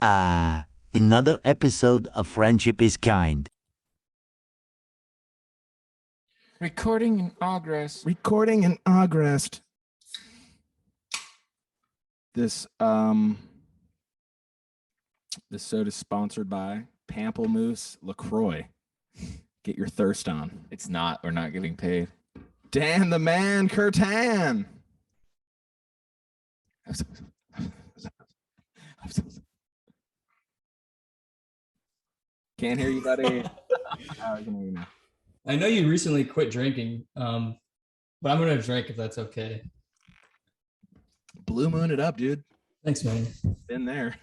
Another episode of Friendship is Kind. Recording in August. Recording in August. This soda is sponsored by Pamplemousse LaCroix. Get your thirst on. It's not. We're not getting paid. Dan the man, Curtin. Can't hear you, buddy. I can hear you now. I know you recently quit drinking, but I'm gonna drink if that's okay. Blue moon it up, dude. Thanks, man. Been there.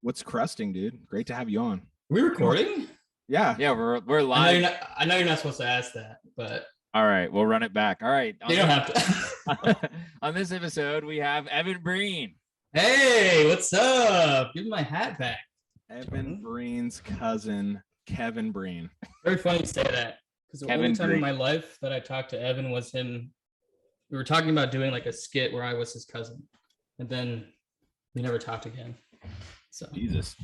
What's crusting, dude? Great to have you on. We recording? Yeah. Yeah, we're live. I know you're not supposed to ask that, but All right, we'll run it back. All right. you don't have to. On this episode, we have Evan Breen. Hey, what's up? Give me my hat back. Evan Breen's cousin, Kevin Breen. Very funny you say that, because the Kevin only time in Breen. my life that I talked to Evan was him. We were talking about doing like a skit where I was his cousin, and then we never talked again. So Jesus.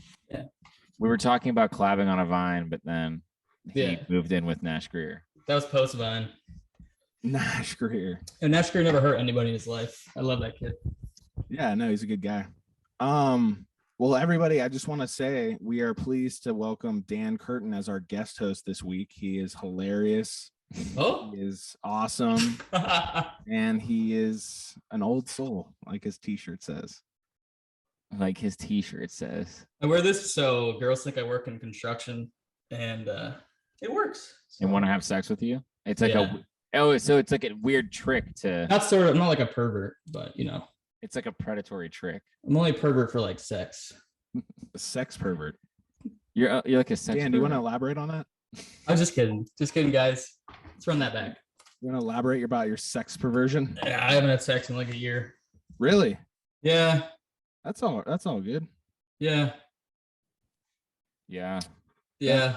We were talking about collabing on a Vine, but then he Yeah. moved in with Nash Greer. that was post Vine. Nash Greer. And Nash Greer never hurt anybody in his life. I love that kid. Yeah, no, he's a good guy. Well, everybody, I just want to say we are pleased to welcome Dan Curtin as our guest host this week. He is hilarious. Oh. He is awesome. And he is an old soul, like his t-shirt says. Like his T-shirt says. I wear this so girls think I work in construction, and it works. And want to have sex with you? It's like Yeah. so it's like a weird trick to. I'm not like a pervert, but you know, It's like a predatory trick. I'm only a pervert for like sex. A sex pervert. You're like a sex. Dan, do you want to pervert. elaborate on that? I'm just kidding, guys. Let's run that back. You want to elaborate about your sex perversion? Yeah, I haven't had sex in like a year. Really? Yeah, That's all good. yeah, Yeah. yeah.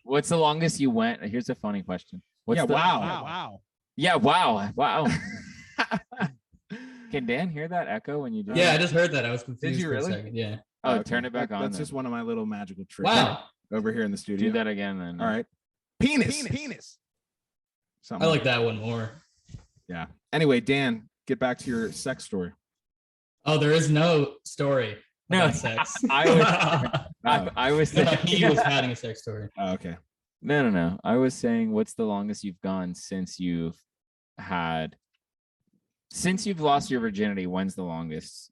What's the longest you went? Here's a funny question. What's yeah, the, wow. Yeah, wow. Can Dan hear that echo when you do? Yeah, I that? just heard that. I was confused you for really? a second. Yeah. Oh, Okay. turn it back on. That's then. just one of my little magical tricks. Wow. Over here in the studio. Do that again then. All right. Penis. Something I like that one more. Yeah. Anyway, Dan, get back to your sex story. Oh, there is no story No, about sex. I was No, saying, he was having a sex story. Oh, okay. no. I was saying, what's the longest you've gone since you've lost your virginity? When's the longest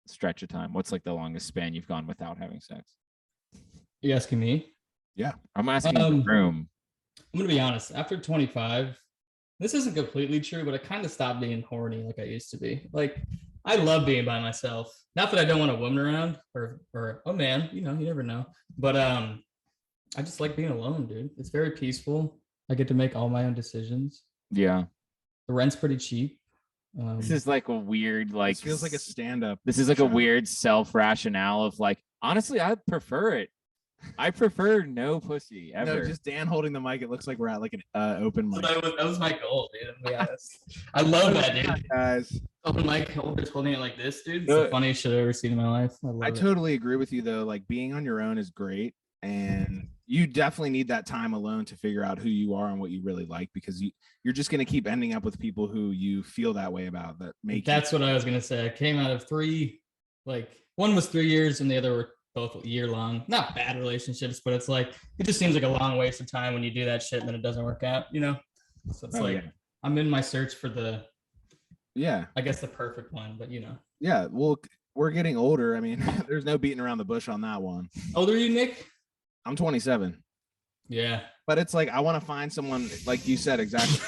stretch of time? What's like the longest span you've gone without having sex? You asking me? I'm asking the room. I'm gonna be honest. After 25, this isn't completely true, but I kind of stopped being horny like I used to be. Like, I love being by myself. Not that I don't want a woman around, or oh man, you never know. But I just like being alone, dude. It's very peaceful. I get to make all my own decisions. Yeah. The rent's pretty cheap. This is like a weird, like This feels like a stand-up. This is like a show. weird self rationale of like, honestly, I prefer it. I prefer no pussy ever. No, just Dan holding the mic. It looks like we're at like an open mic. that was my goal, dude. To be honest, I love that, dude. Guys, Open mic holders holding it like this, dude. It's the funniest shit I've ever seen in my life. I love I it. totally agree with you though. Like being on your own is great, and you definitely need that time alone to figure out who you are and what you really like, because you're just gonna keep ending up with people who you feel that way about. That make That's what I was gonna say. I came out of three, like one was 3 years and the other were both year long. Not bad relationships, but it's like it just seems like a long waste of time when you do that shit and then it doesn't work out, So it's Oh, like yeah. I'm in my search for the, Yeah, I guess the perfect one, but yeah. Well, we're getting older. I mean, there's no beating around the bush on that one. How old are you, Nick? I'm 27, Yeah. but it's like I want to find someone like you said exactly.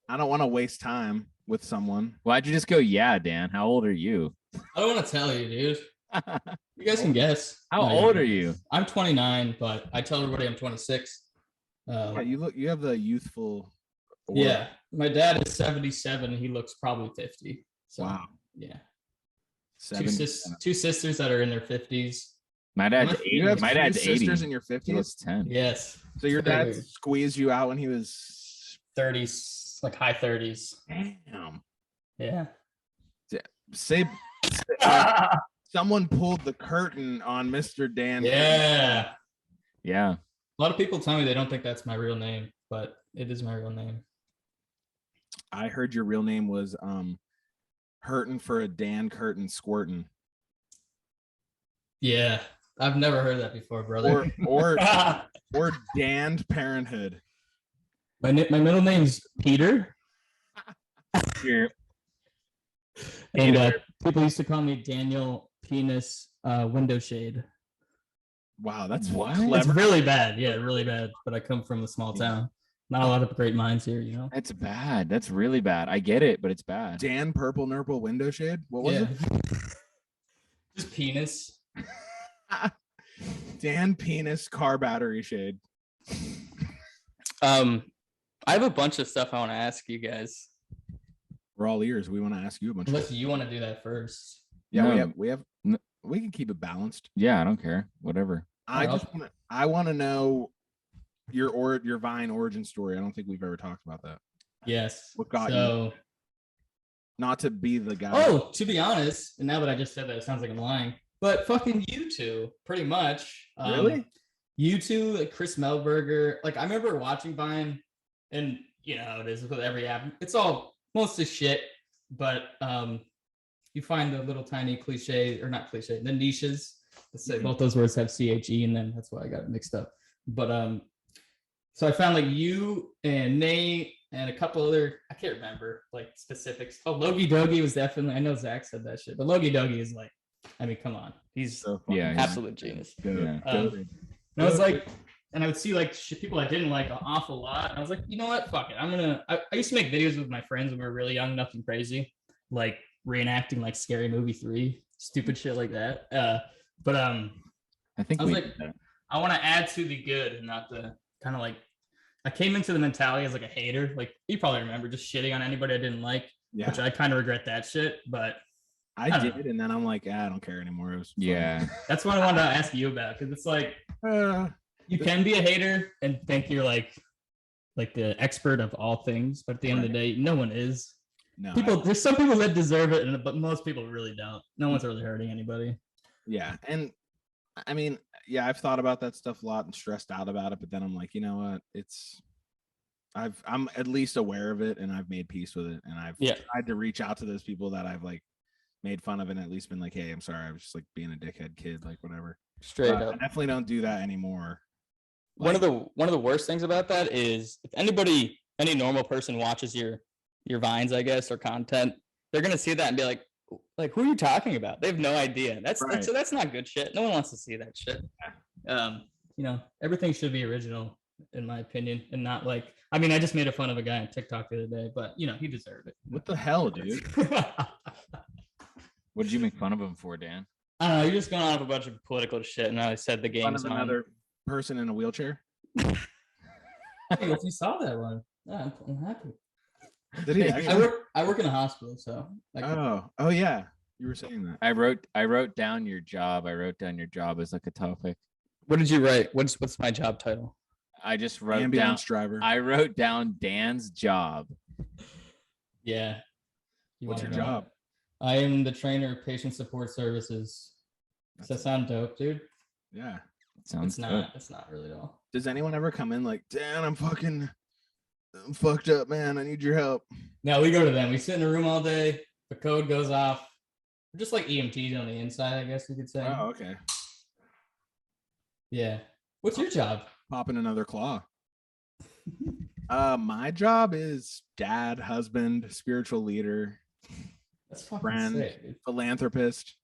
I don't want to waste time with someone. Why'd you just go, yeah, Dan? How old are you? I don't want to tell you, dude. You guys can guess. How No, old you're- are you? I'm 29, but I tell everybody I'm 26. Yeah, you have the youthful. aura. Yeah, my dad is 77. He looks probably 50. So, Wow. Yeah. 70. Two sisters that are in their 50s. My dad's You 80. have My two dad's 80. sisters in your He 50s. looks 10. Yes. So your It's very dad weird. squeezed you out when he was 30s, like high 30s. damn. Yeah. Say someone pulled the curtain on Mr. Dan. Yeah. Yeah. A lot of people tell me they don't think that's my real name, but it is my real name. I heard your real name was hurting for a Dan Curtin squirtin'. Yeah. I've never heard that before, brother. Or Danned Parenthood. My middle name's Peter. Here. And people used to call me Daniel Penis Window Shade. Wow, that's What? clever. It's really bad. Yeah, really bad. But I come from a small town. Not a lot of great minds here, you know? That's bad. That's really bad. I get it, but it's bad. Dan Purple Nurple Window Shade. What was it? Just penis. Dan Penis Car Battery Shade. I have a bunch of stuff I want to ask you guys. We're all ears. We want to ask you a bunch. Unless you want to do that first. Yeah, No. we can keep it balanced. Yeah, I don't care. Whatever. I want to know your Vine origin story. I don't think we've ever talked about that. Yes. What got you? Not to be the guy. Oh, to be honest, and now that I just said that, it sounds like I'm lying. But fucking you two, pretty much. Really? You two, like Chris Melberger. Like I remember watching Vine, and you know how it is with every app. It's all mostly shit, but you find the little tiny cliche, or not cliche, the niches. Let's say both those words have CHE in them. That's why I got it mixed up. But so I found like you and Nate and a couple other, I can't remember like specifics. Oh, Logie Dogie was definitely, I know Zach said that shit, but Logie Dogie is like, I mean, come on. He's So funny. Yeah, Absolute genius. Yeah. and I was like, and I would see like shit people I didn't like an awful lot. And I was like, you know what? Fuck it. I used to make videos with my friends when we were really young, nothing crazy, like reenacting like Scary Movie 3, stupid shit like that. But I think I was we like, did that. I want to add to the good and not the kind of like, I came into the mentality as like a hater. Like you probably remember just shitting on anybody I didn't like, Yeah, which I kind of regret that shit. But I don't did, and then I'm like, I don't care anymore. It was fun. Yeah. that's what I wanted to ask you about. Cause it's like, you can be a hater and think you're like the expert of all things. But at the end of the day, no one is. No, There's some people that deserve it, but most people really don't. No one's really hurting anybody. yeah, and I mean, yeah, I've thought about that stuff a lot and stressed out about it, but then I'm like, you know what? I'm at least aware of it, and I've made peace with it, and I've tried to reach out to those people that I've like made fun of, and at least been like, hey, I'm sorry, I was just like being a dickhead kid, like whatever. Straight I up. definitely don't do that anymore. One of the worst things about that is if any normal person watches your vines, I guess, or content, they're gonna see that and be like who are you talking about? They have no idea. That's not good shit. No one wants to see that shit. You know, everything should be original, in my opinion, and not like. I mean, I just made a fun of a guy on TikTok the other day, but you know, he deserved it. What the hell, dude? What did you make fun of him for, Dan? I don't know. You're just going on with a bunch of political shit, and I said the Fun game's of on. another person in a wheelchair? Hey, if you saw that one, yeah, I'm happy. Did he actually? I work in a hospital, so Oh yeah, you were saying that. I wrote down your job. I wrote down your job as like a topic. What did you write? What's my job title? I just wrote down. Ambulance driver. I wrote down Dan's job. yeah. What's your wanna know? job? I am the trainer of patient support services. Does that sound dope, dude? Yeah. Sounds It's not. It's not really at all. Does anyone ever come in like, Dan, I'm fucked up, man. I need your help. No, we go to them. We sit in a room all day. The code goes off. We're just like EMTs on the inside, I guess you could say. Oh, okay. Yeah. What's your job? Popping another claw. My job is dad, husband, spiritual leader, That's fucking friend, sick, dude. philanthropist.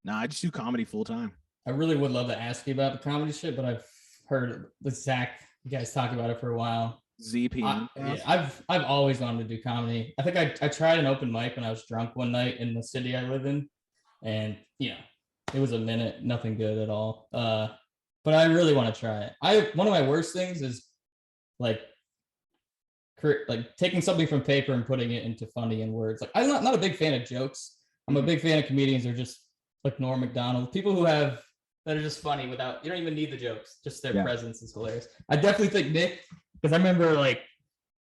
No, I just do comedy full time. I really would love to ask you about the comedy shit, but I've heard with Zach, you guys talk about it for a while. ZP. I've always wanted to do comedy. I think I tried an open mic when I was drunk one night in the city I live in, and you know, it was a minute, nothing good at all. But I really want to try it. One of my worst things is like taking something from paper and putting it into funny in words. Like I'm not a big fan of jokes. I'm a big fan of comedians who are just like Norm Macdonald, people who that are just funny without, you don't even need the jokes. Just their presence is hilarious. I definitely think Nick, because I remember like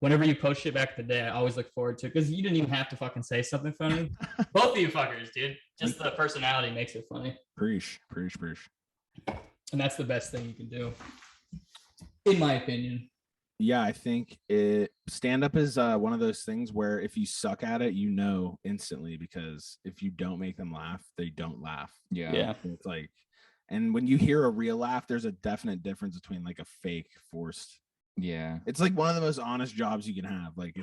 whenever you post shit back in the day, I always look forward to it because you didn't even have to fucking say something funny. Both of you fuckers, dude. Just the personality makes it funny. Preach. And that's the best thing you can do, in my opinion. Yeah, I think stand-up is one of those things where if you suck at it, you know instantly, because if you don't make them laugh, they don't laugh. Yeah. It's like, and when you hear a real laugh, there's a definite difference between like a fake forced. Yeah. It's like one of the most honest jobs you can have. Like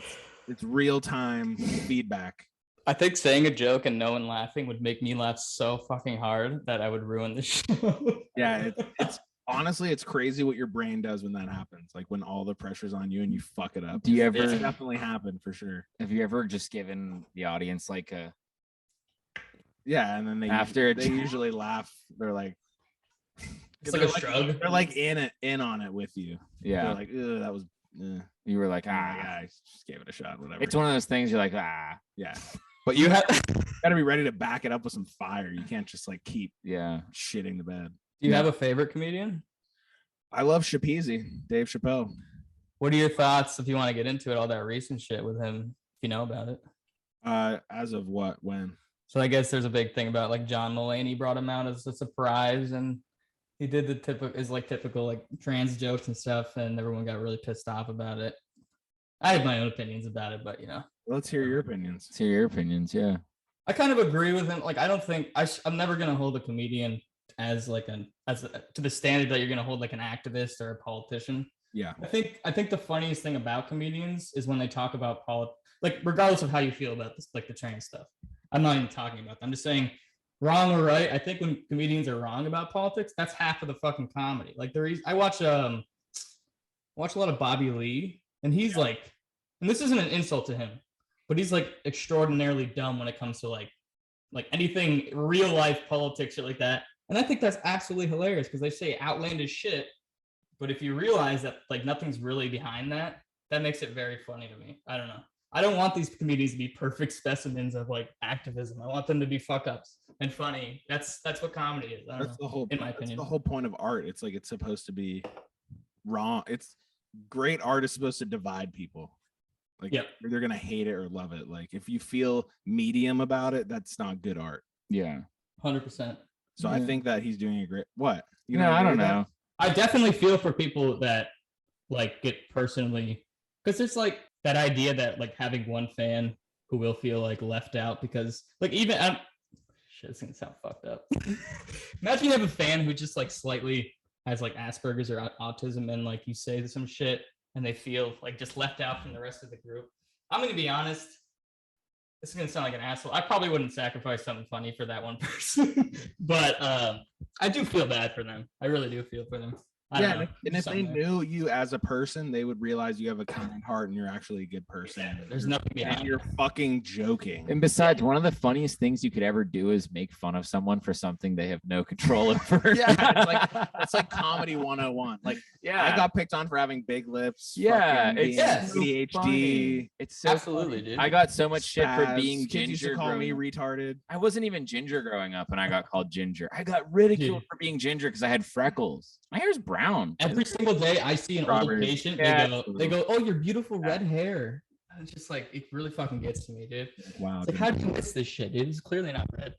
it's real-time feedback. I think saying a joke and no one laughing would make me laugh so fucking hard that I would ruin the show. Yeah, it's honestly, it's crazy what your brain does when that happens. Like when all the pressure's on you and you fuck it up. Do you ever It's definitely happened for sure. have you ever just given the audience like a Yeah, and then they usually laugh. They're like, It's like a shrug. They're like in on it with you. yeah. They're like, ugh, that was. You were like, Yeah, I just gave it a shot. Whatever. It's one of those things you're like, Yeah, But you have gotta be ready to back it up with some fire. You can't just like keep yeah. shitting the bed. do you have a favorite comedian? I love Chappelle, Dave Chappelle. What are your thoughts if you want to get into it, all that recent shit with him, if you know about it? As of what? When? So I guess there's a big thing about like John Mulaney brought him out as a surprise, and he did the typical like trans jokes and stuff, and everyone got really pissed off about it. I have my own opinions about it, but you know, Let's hear your opinions. Let's hear your opinions. Yeah. I kind of agree with him. Like, I don't think I'm never gonna hold a comedian as like to the standard that you're gonna hold like an activist or a politician. Yeah. I think the funniest thing about comedians is when they talk about like regardless of how you feel about this, like the trans stuff. I'm not even talking about that. I'm just saying, wrong or right. I think when comedians are wrong about politics, that's half of the fucking comedy. Like I watch a lot of Bobby Lee, and he's like, and this isn't an insult to him, but he's like extraordinarily dumb when it comes to like anything real life politics, shit like that. And I think that's absolutely hilarious because they say outlandish shit, but if you realize that like nothing's really behind that, that makes it very funny to me. I don't know. I don't want these comedians to be perfect specimens of like activism. I want them to be fuck ups and funny. That's what comedy is. I don't That's know, the whole. in my That's opinion. the whole point of art. It's like it's supposed to be wrong. It's great art is supposed to divide people. Like Yep. they're gonna hate it or love it. Like if you feel medium about it, that's not good art. Yeah. 100%. So I think that he's doing a great. What? You No, I agree don't with that? know. I definitely feel for people that like get personally, because there's like that idea that like having one fan who will feel like left out because like even shit, it's gonna sound fucked up. Imagine you have a fan who just like slightly has like Asperger's or autism, and like you say some shit and they feel like just left out from the rest of the group. I'm gonna be honest. This is gonna sound like an asshole. I probably wouldn't sacrifice something funny for that one person, but I do feel bad for them. I really do feel for them. I don't know. And if they Something there. knew you as a person, they would realize you have a kind heart and you're actually a good person. There's nothing And behind you're fucking joking. And besides, one of the funniest things you could ever do is make fun of someone for something they have no control over. Yeah, it's like comedy 101. Like, yeah. I got picked on for having big lips. Yeah, fucking it's being so ADHD. funny. It's so Absolutely, funny. dude. I got so much shit for spaz. being Kids used to ginger. call me growing up. retarded. I wasn't even ginger growing up, and I got called ginger. I got ridiculed Dude. for being ginger because I had freckles. My hair's brown. Every single day I see an old Strawberries. patient, Yeah, they go, "Oh, your beautiful red hair." And it's just like it really fucking gets to me, dude. Wow. It's like, how do you miss this shit, dude? It's clearly not red.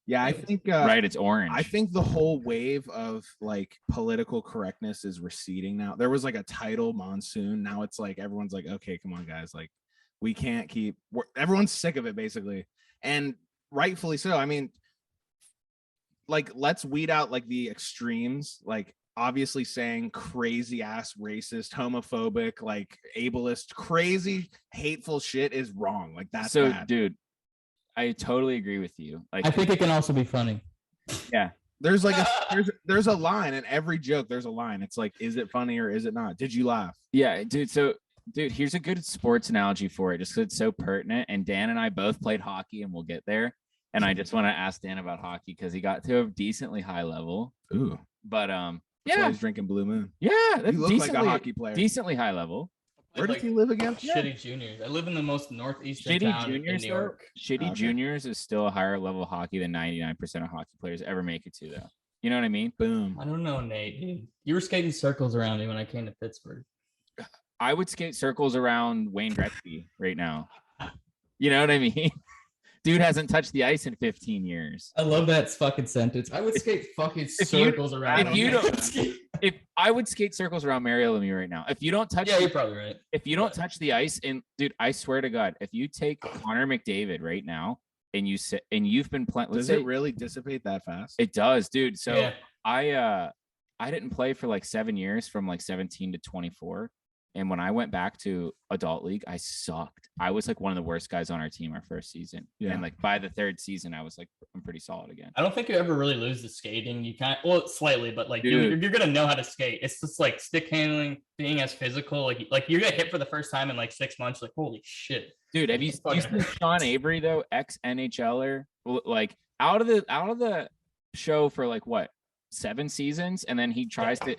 Yeah, I think Right, it's orange. I think the whole wave of like political correctness is receding now. There was like a tidal monsoon. Now it's like everyone's like, okay, come on, guys. Like, we can't keep. Everyone's sick of it, basically, and rightfully so. I mean, like, let's weed out like the extremes. Like, obviously, saying crazy ass racist, homophobic, like ableist, crazy, hateful shit is wrong. Like that's so, bad. dude. I totally agree with you. Like, I think it can also be funny. There's like there's a line in every joke. There's a line. It's like, is it funny or is it not? Did you laugh? yeah, dude. So, dude, here's a good sports analogy for it, just because it's so pertinent. And Dan and I both played hockey, and we'll get there. And I just want to ask Dan about hockey because he got to a decently high level. Ooh, But that's why yeah, he's drinking Blue Moon. yeah, that's You look like a decently, hockey player. decently high level. Where does Like, he live again? shitty juniors. I live in the most northeastern Shitty town juniors, in New though. York. Shitty Okay. juniors is still a higher level of hockey than 99% of hockey players ever make it to, though. You know what I mean? Boom. I don't know, Nate, dude. You were skating circles around me when I came to Pittsburgh. I would skate circles around Wayne Gretzky right now. You know what I mean? Dude hasn't touched the ice in 15 years. I love that fucking sentence. I would skate fucking circles around. If I would skate circles around Mario Lemieux right now, if you don't touch, yeah, you're probably right. If you don't touch the ice, and dude, I swear to God, if you take Connor McDavid right now and you sit and you've been playing, does it really dissipate that fast? It does, dude. So Yeah. I didn't play for like 7 years, from like 17 to 24. And when I went back to adult league, I sucked. I was like one of the worst guys on our team our first season. Yeah. And like by the third season, I was like, I'm pretty solid again. I don't think you ever really lose the skating. You kind of, well, slightly, but like you're gonna know how to skate. It's just like stick handling, being as physical. Like you get hit for the first time in like 6 months. Like holy shit, dude. Have you seen Sean Avery though, ex NHLer, like out of the show for like what 7 seasons, and then he tries to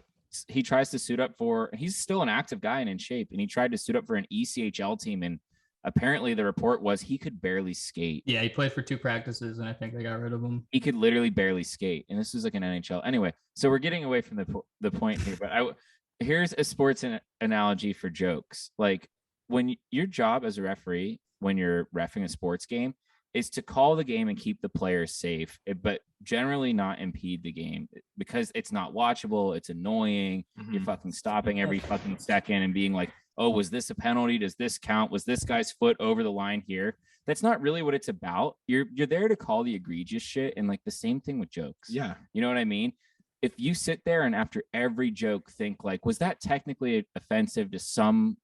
suit up for, he's still an active guy and in shape, and he tried to suit up for an ECHL team, and apparently the report was he could barely skate. Yeah, he played for 2 practices and I think they got rid of him. He could literally barely skate, and this was like an NHL. Anyway, so we're getting away from the point here, but here's a sports analogy for jokes. Like when your job as a referee, when you're reffing a sports game, is to call the game and keep the players safe, but generally not impede the game, because it's not watchable. It's annoying. Mm-hmm. You're fucking stopping every fucking second and being like, oh, was this a penalty? Does this count? Was this guy's foot over the line here? That's not really what it's about. You're there to call the egregious shit, and like the same thing with jokes. Yeah. You know what I mean? If you sit there and after every joke think like, was that technically offensive to some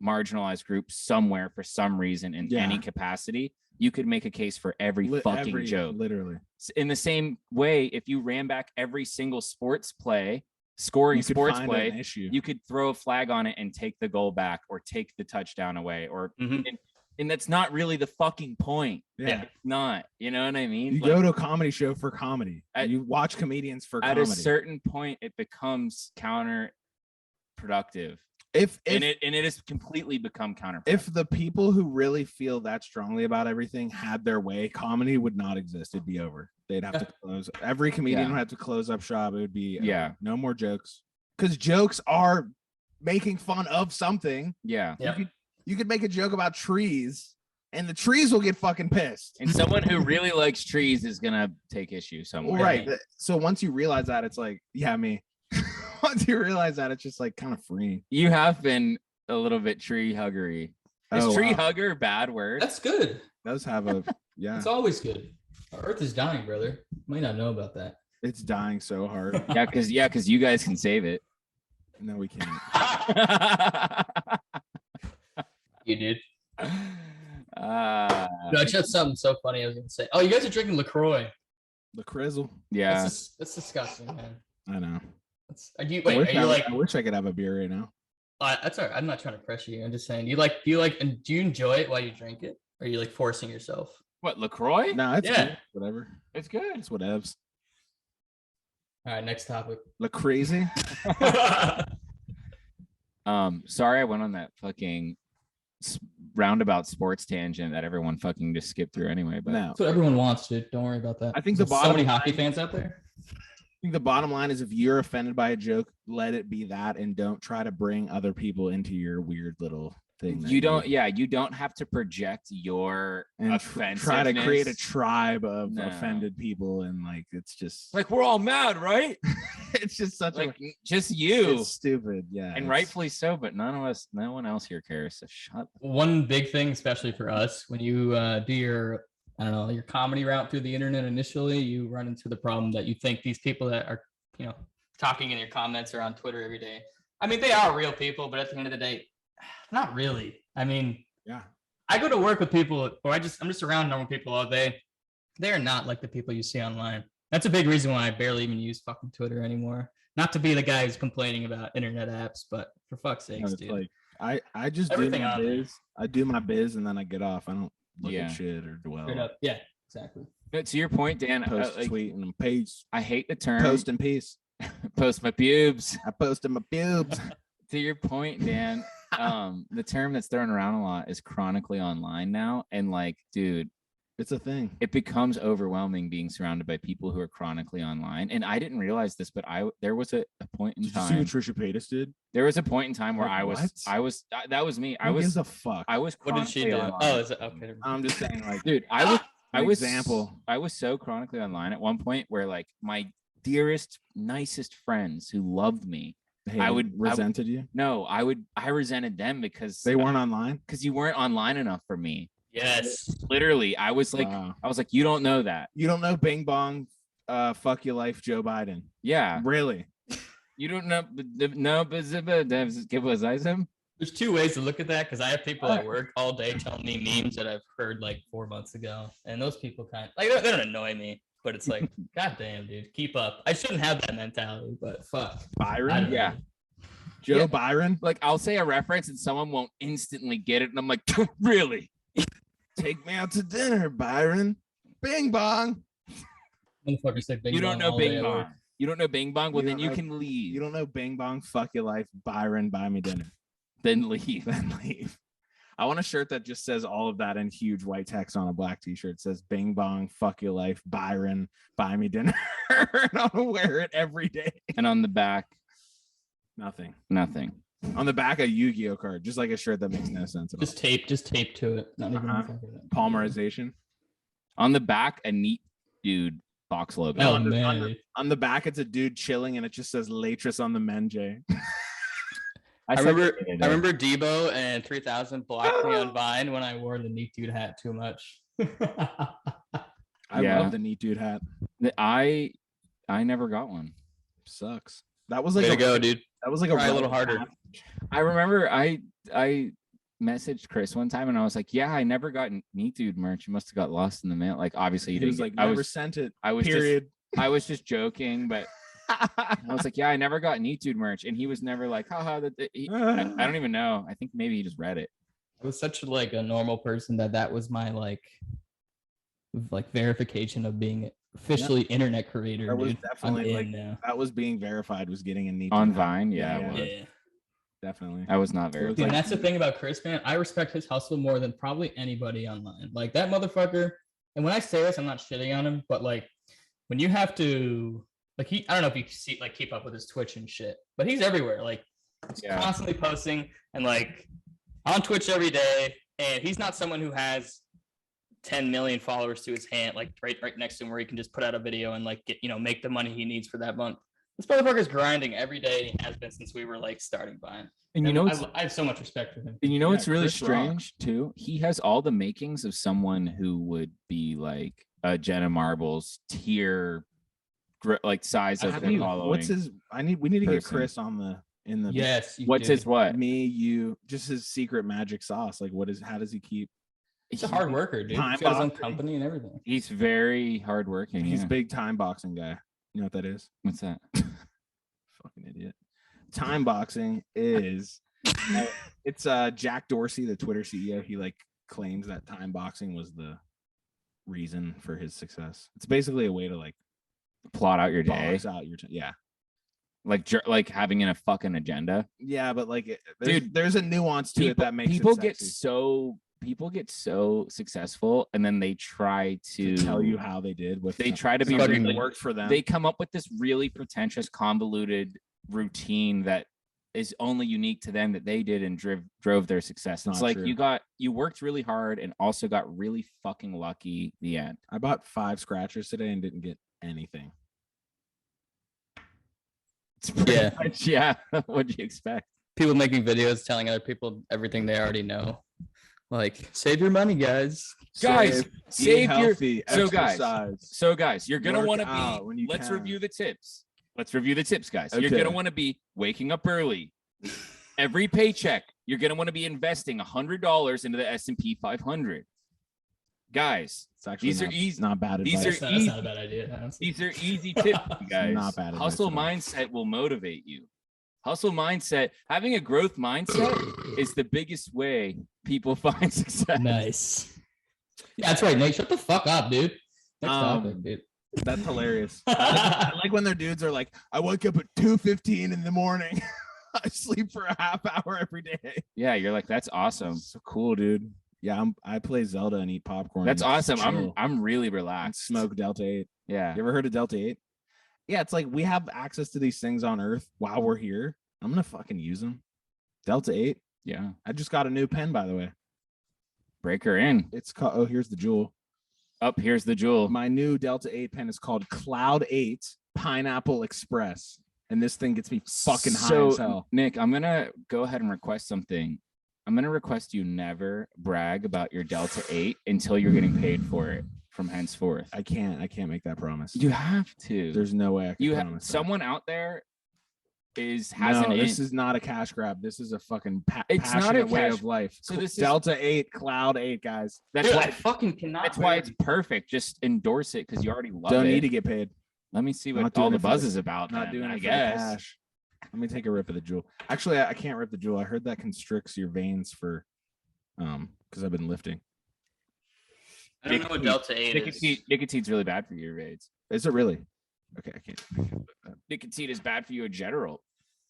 marginalized group somewhere for some reason in any capacity, you could make a case for every fucking joke. Literally. In the same way, if you ran back every single sports play, scoring sports play, you could throw a flag on it and take the goal back or take the touchdown away, or and that's not really the fucking point. Yeah. It's not. You know what I mean? You go to a comedy show for comedy. You watch comedians for comedy. At a certain point, it becomes counterproductive. And it has completely become counterproductive. If the people who really feel that strongly about everything had their way, comedy would not exist. It'd be over. They'd have to close. Every comedian would have to close up shop. It would be no more jokes, because jokes are making fun of something. Yeah. You could make a joke about trees, and the trees will get fucking pissed. And someone who really likes trees is gonna take issue somewhere. Right. So once you realize that, it's like, me. Once you realize that, it's just like kind of freeing. You have been a little bit tree huggery. Is tree hugger a bad word? That's good. It does have a It's always good. Our Earth is dying, brother. You might not know about that. It's dying so hard. because you guys can save it. No, we can't. You did. I just something so funny I was gonna say. Oh, you guys are drinking LaCroix. The Crizzle. Yeah. That's disgusting, man. I know. Are you like? I wish I could have a beer right now. That's all right. I'm not trying to pressure you. I'm just saying. Do you enjoy it while you drink it? Or are you like forcing yourself? What, LaCroix? No, it's good. Whatever. It's good. It's whatevs. All right, next topic. Crazy. Sorry I went on that fucking roundabout sports tangent that everyone fucking just skipped through anyway. But that's what everyone wants, dude. Don't worry about that. I think There's so many hockey fans out there. I think the bottom line is, if you're offended by a joke, let it be that, and don't try to bring other people into your weird little thing. You don't have to project your offensiveness. Try to create a tribe of offended people, and like it's just like we're all mad, right? It's just such just you. It's stupid, yeah, and rightfully so. But no one else here cares. So shut up. One big thing, especially for us, when you do your comedy route through the internet initially, you run into the problem that you think these people that are, talking in your comments or on Twitter every day. I mean, they are real people, but at the end of the day, not really. I mean, I go to work with people, or I'm just around normal people all day. They are not like the people you see online. That's a big reason why I barely even use fucking Twitter anymore. Not to be the guy who's complaining about internet apps, but for fuck's sakes, dude. Like I just everything do my biz. I do my biz and then I get off. I don't look at shit or dwell. Yeah, exactly. But to your point, Dan, post tweet and page. I hate the term post in peace. Post my pubes. I posted my pubes. To your point, Dan, the term that's thrown around a lot is chronically online now. And like, dude, It's a thing. it becomes overwhelming being surrounded by people who are chronically online. And I didn't realize this, but there was a point in Did you see time. what Trisha Paytas did? There was a point in time where Like, that was me. Who gives a fuck? I was What did she chronically do? online. Oh, is it okay? I'm just saying, like, Dude, I was example. I was so chronically online at one point where like my dearest, nicest friends who loved me, resented you. no, I resented them because They weren't online. because you weren't online enough for me. Yes. Literally, I was like, Wow. you don't know that. You don't know Bing Bong, fuck your life, Joe Biden. Yeah, Really? you don't know. No, give us him. There's two ways to look at that because I have people at work all day telling me memes that I've heard like 4 months ago, and those people kind of like they don't annoy me, but it's like, God damn, dude, keep up. I shouldn't have that mentality, but fuck. Byron? Yeah. Joe Yeah. Byron? Like I'll say a reference and someone won't instantly get it, and I'm like, really? Take me out to dinner, Byron. Bing Bong. Motherfucker said Bing You don't Bong know all day Bing at Bong. work. You don't know Bing Bong. Well, You then don't you know- can leave. You don't know Bing Bong, fuck your life, Byron, buy me dinner. Then leave. Then leave. I want a shirt that just says all of that in huge white text on a black t-shirt. It says Bing Bong, fuck your life, Byron, buy me dinner. And I'll wear it every day. And on the back, Nothing. nothing. On the back, a Yu-Gi-Oh card, just like a shirt that makes no sense at all. Just tape to it. Not even Palmerization. On the back, a neat dude box logo. Oh on the- man, dude. On the back, it's a dude chilling, and it just says Latris on the Menjay. I said remember that the other day. I remember Debo and 3000 blocked me Oh. on Vine when I wore the neat dude hat too much. I Yeah. love the neat dude hat. I never got one. Sucks. That was like Way to go, dude. That was like Try a little rite of harder. passage. I remember I messaged Chris one time and I was like, yeah, I never got neat dude merch. You must have got lost in the mail. Like obviously you He didn't. was like, I never was sent it. I was Period. I was just joking, but I was like, yeah, I never got neat dude merch, and he was never like, haha. I don't even know. I think maybe he just read it. I was such like a normal person that was my like verification of being officially internet creator. That was Dude. definitely, I'm like, in now. That was being verified, was getting a neat On dude hat. Vine, yeah, Yeah, it was. Yeah. definitely. I was not very. Dude, Dude, like- and that's the thing about Chris, man. I respect his hustle more than probably anybody online. Like that motherfucker. And when I say this, I'm not shitting on him, but like when you have to, like I don't know if you see like keep up with his Twitch and shit, but he's everywhere. Like he's Yeah. constantly posting and like on Twitch every day. And he's not someone who has 10 million followers to his hand, like right next to him, where he can just put out a video and like get make the money he needs for that month. This motherfucker's grinding every day. And he has been since we were like starting Vine. And you know, I have so much respect for him. and you know Yeah, what's really Chris strange too? He has all the makings of someone who would be like a Jenna Marbles tier, like size of their following. What's his? We need to get person. Chris on the Yes. you What's do. his what? me, you, just his secret magic sauce. Like, how does he keep? He's a hard worker, dude. Time He's got his own boxing. company and everything. He's very hardworking. He's Yeah. a big time boxing guy. You know what that is? What's that? Fucking idiot. Time boxing is it's Jack Dorsey, the Twitter CEO. He like claims that time boxing was the reason for his success. It's basically a way to like Plot out your day, box out your yeah. like having a fucking agenda. Yeah, but like Dude, there's a nuance to it that makes people it get sexy. people get so successful, and then they try to tell you how they did with They try to be something that really- worked for them. they come up with this really pretentious, convoluted routine that is only unique to them, that they did and drove their success. It's Not like true. you worked really hard and also got really fucking lucky. The end. I bought 5 scratchers today and didn't get anything. It's pretty Yeah. much, yeah. What'd you expect? People making videos telling other people everything they already know. Like, save your money, guys. Guys, Eat save your healthy, so guys, exercise. So guys, you're gonna Work want out to when be. you Let's can. review the tips. Let's review the tips, guys. You're Okay. gonna want to be waking up early. Every paycheck, you're gonna want to be investing $100 into the S&P 500. Guys, It's actually These are not, easy- not bad these advice. are That's not a bad idea. Honestly. these are easy tips, you guys. Not bad advice Hustle at all. mindset will motivate you. Hustle mindset, having a growth mindset is the biggest way people find success. Nice. Yeah, that's right, Nate. Shut the fuck up, dude. Next topic, dude. That's hilarious. I like when their dudes are like, I wake up at 2:15 in the morning. I sleep for a half hour every day. Yeah, you're like, that's awesome. So cool, dude. Yeah, I play Zelda and eat popcorn. That's and awesome. chill I'm really and relaxed. smoke Delta 8. Yeah. You ever heard of Delta 8? Yeah, it's like we have access to these things on Earth while we're here. I'm gonna fucking use them. Delta 8. Yeah. I just got a new pen, by the way. Break her in. It's called. Oh, here's the jewel. Up here's the jewel. My new Delta 8 pen is called Cloud 8 Pineapple Express, and this thing gets me fucking high as hell. Nick, I'm gonna go ahead and request something. I'm gonna request you never brag about your Delta 8 until you're getting paid for it from henceforth. I can't make that promise. You have to. There's no way I can promise that. Someone out there has this is not a cash grab. This is a fucking passionate way of life. So this is Delta 8, Cloud 8, guys. That's Dude, why I fucking cannot. that's why it's perfect. Just endorse it because you already love Don't it. need to get paid. Let me see Not what doing all the it for buzz the- is about. Not then, doing I it for the guess. cash. Let me take a rip of the jewel. Actually, I can't rip the jewel. I heard that constricts your veins for because I've been lifting. I don't know what Delta 8 is. Nicotine's really bad for your veins. Is it really? Okay, I can't. Nicotine is bad for you in general.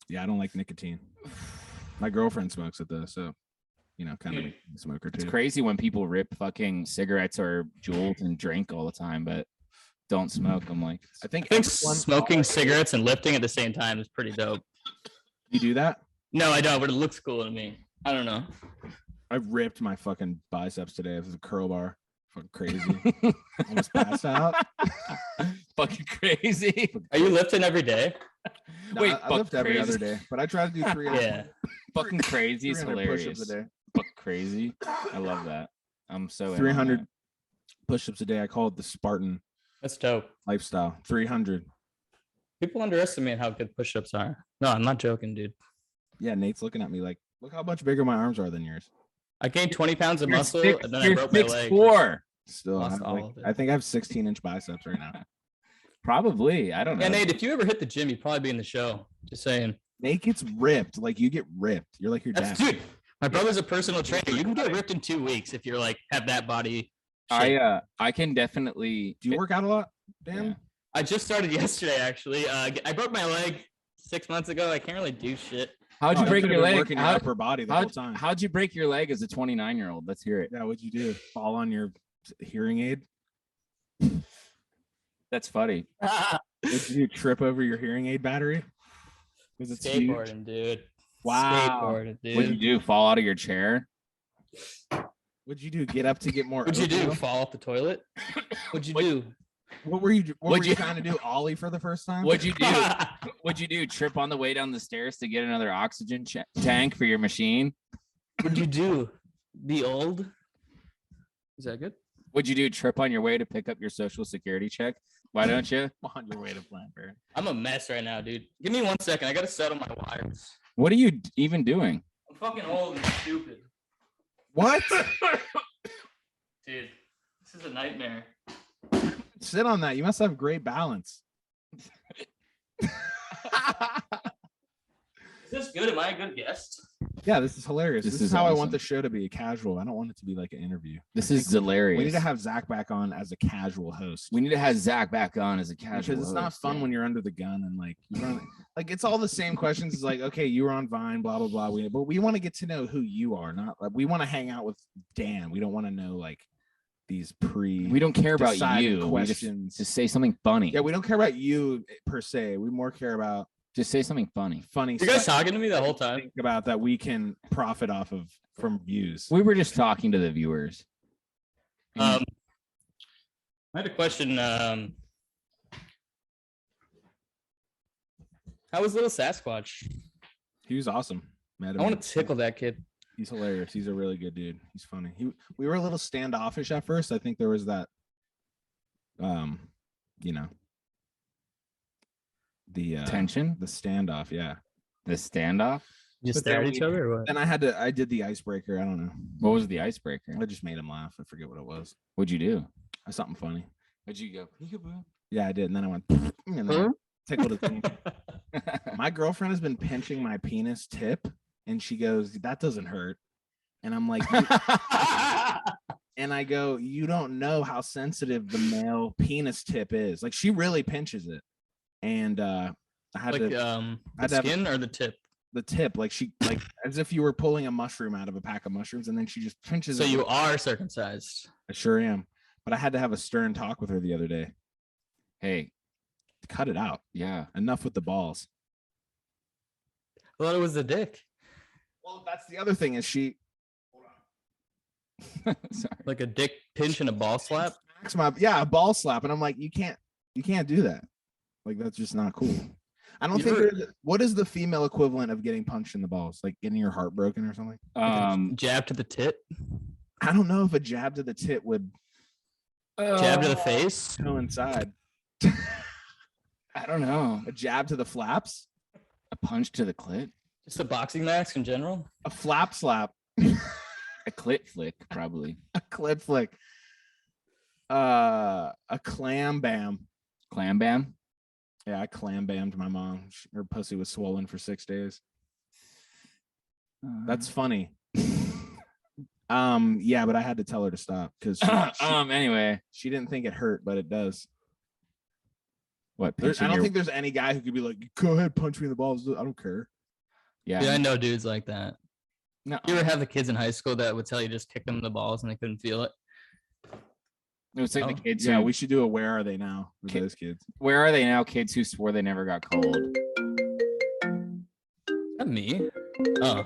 Yeah, I don't like nicotine. My girlfriend smokes it though, so kind of a smoker too. It's crazy when people rip fucking cigarettes or jewels and drink all the time, but don't smoke. I'm like, I think I think everyone- smoking cigarettes and lifting at the same time is pretty dope. You do that? No, I don't, but it looks cool to me. I don't know. I ripped my fucking biceps today. It was a curl bar. Fucking crazy. Almost passed out. fucking crazy. Are you lifting every day? No, Wait, I lift every crazy. other day, but I try to do 300. Yeah. Fucking crazy is 300 hilarious. push-ups a day. Fuck crazy. I love that. I'm so in on 300 that. push-ups a day. I call it the Spartan That's dope. lifestyle. 300. People underestimate how good push-ups are. No, I'm not joking, dude. Yeah, Nate's looking at me like, look how much bigger my arms are than yours. I gained 20 pounds of muscle and then I You're broke my leg. 6'4". Still, Lost I'm all like, of it. I think I have 16-inch biceps right now. Probably. I don't know. Yeah, Nate, if you ever hit the gym, you'd probably be in the show. Just saying. Nate gets ripped. Like you get ripped. You're like your That's dad. dude. My brother's a personal trainer. You can get ripped in 2 weeks if you're like have that body. shape. I can definitely. Do you work out a lot, Dan? Yeah. I just started yesterday, actually. I broke my leg 6 months ago. I can't really do shit. How'd you Oh, break could've your been leg? Working your upper body the whole time. How'd you break your leg as a 29-year-old? Let's hear it. Yeah, what'd you do? Fall on your hearing aid? That's funny. Did you trip over your hearing aid battery? Was it huge? Skateboarding, dude. Wow. Skateboarding, dude. What'd you do? Fall out of your chair? What'd you do? Get up to get more? What'd you do? oatmeal? Fall off the toilet? What'd you do? What were you? What What'd were you you- trying to do? Ollie for the first time? What'd you do? What'd you do? Trip on the way down the stairs to get another oxygen tank for your machine? What'd you do? Be old? Is that good? What'd you do? Trip on your way to pick up your social security check? Why don't you? on your way to Planned Parenthood? I'm a mess right now, dude. Give me 1 second. I gotta settle my wires. What are you even doing? I'm fucking old and stupid. What? Dude, this is a nightmare. Sit on that. You must have great balance. Is this good? Am I a good guest? Yeah, this is hilarious. This This, is is how I awesome. want the show to be casual. I don't want it to be like an interview. This is hilarious. We need to have Zach back on as a casual host. We need to have Zach back on as a casual. Because it's not host, fun yeah. when you're under the gun and like like it's all the same questions. It's like, okay, you were on Vine, blah blah blah. But we want to get to know who you are, not like we want to hang out with Dan. We don't want to know like these We don't care about decided you. We questions. just say something funny. Yeah, we don't care about you per se. We more care about Just say something funny. funny You guys stuff talking to me the whole time? think about that we can profit off of from views. We were just talking to the viewers. I had a question. How was little Sasquatch? He was awesome. Met him. I want to tickle that kid. He's hilarious. He's a really good dude. He's funny. We were a little standoffish at first. I think there was that you know, the Tension, the standoff, yeah. the standoff. Just But then stare at each we- other or what? Then I did the icebreaker. I don't know. What was the icebreaker? I just made him laugh. I forget what it was. What'd you do? Something funny. What'd you go? Peekaboo? Yeah, I did. And then I went and then I tickled his knee. My girlfriend has been pinching my penis tip and she goes, that doesn't hurt. And I'm like, and I go, you don't know how sensitive the male penis tip is. Like she really pinches it. And I had Like to the I'd have- skin or the tip? the tip, like she like as if you were pulling a mushroom out of a pack of mushrooms, and then she just pinches So it. you are circumcised. I sure am. But I had to have a stern talk with her the other day. Hey, Cut it out. yeah. Enough with the balls. I thought it was the dick. Well, that's the other thing is she Sorry. Like a dick pinch and a ball slap. a ball slap, and I'm like, you can't do that. Like that's just not cool. I don't think what is the female equivalent of getting punched in the balls? Like getting your heart broken or something? Jab to the tit. I don't know if a jab to the tit would Jab to the face. coincide. I don't know. A jab to the flaps? A punch to the clit? Just a boxing mask in general. A flap slap. A clit flick, probably. A clit flick. A clam bam. Clam bam? Yeah, I clam bammed my mom. Her pussy was swollen for 6 days. That's funny. Yeah, but I had to tell her to stop because anyway. she didn't think it hurt, but it does. What? I don't think there's any guy who could be like, go ahead, punch me in the balls. I don't care. Yeah. Yeah, I know dudes like that. No. You ever have the kids in high school that would tell you just kick them in the balls and they couldn't feel it? It was like the kids. Yeah, who, we should do a where are they now for those kids. Where are they now? Kids who swore they never got cold. Is that me? Oh.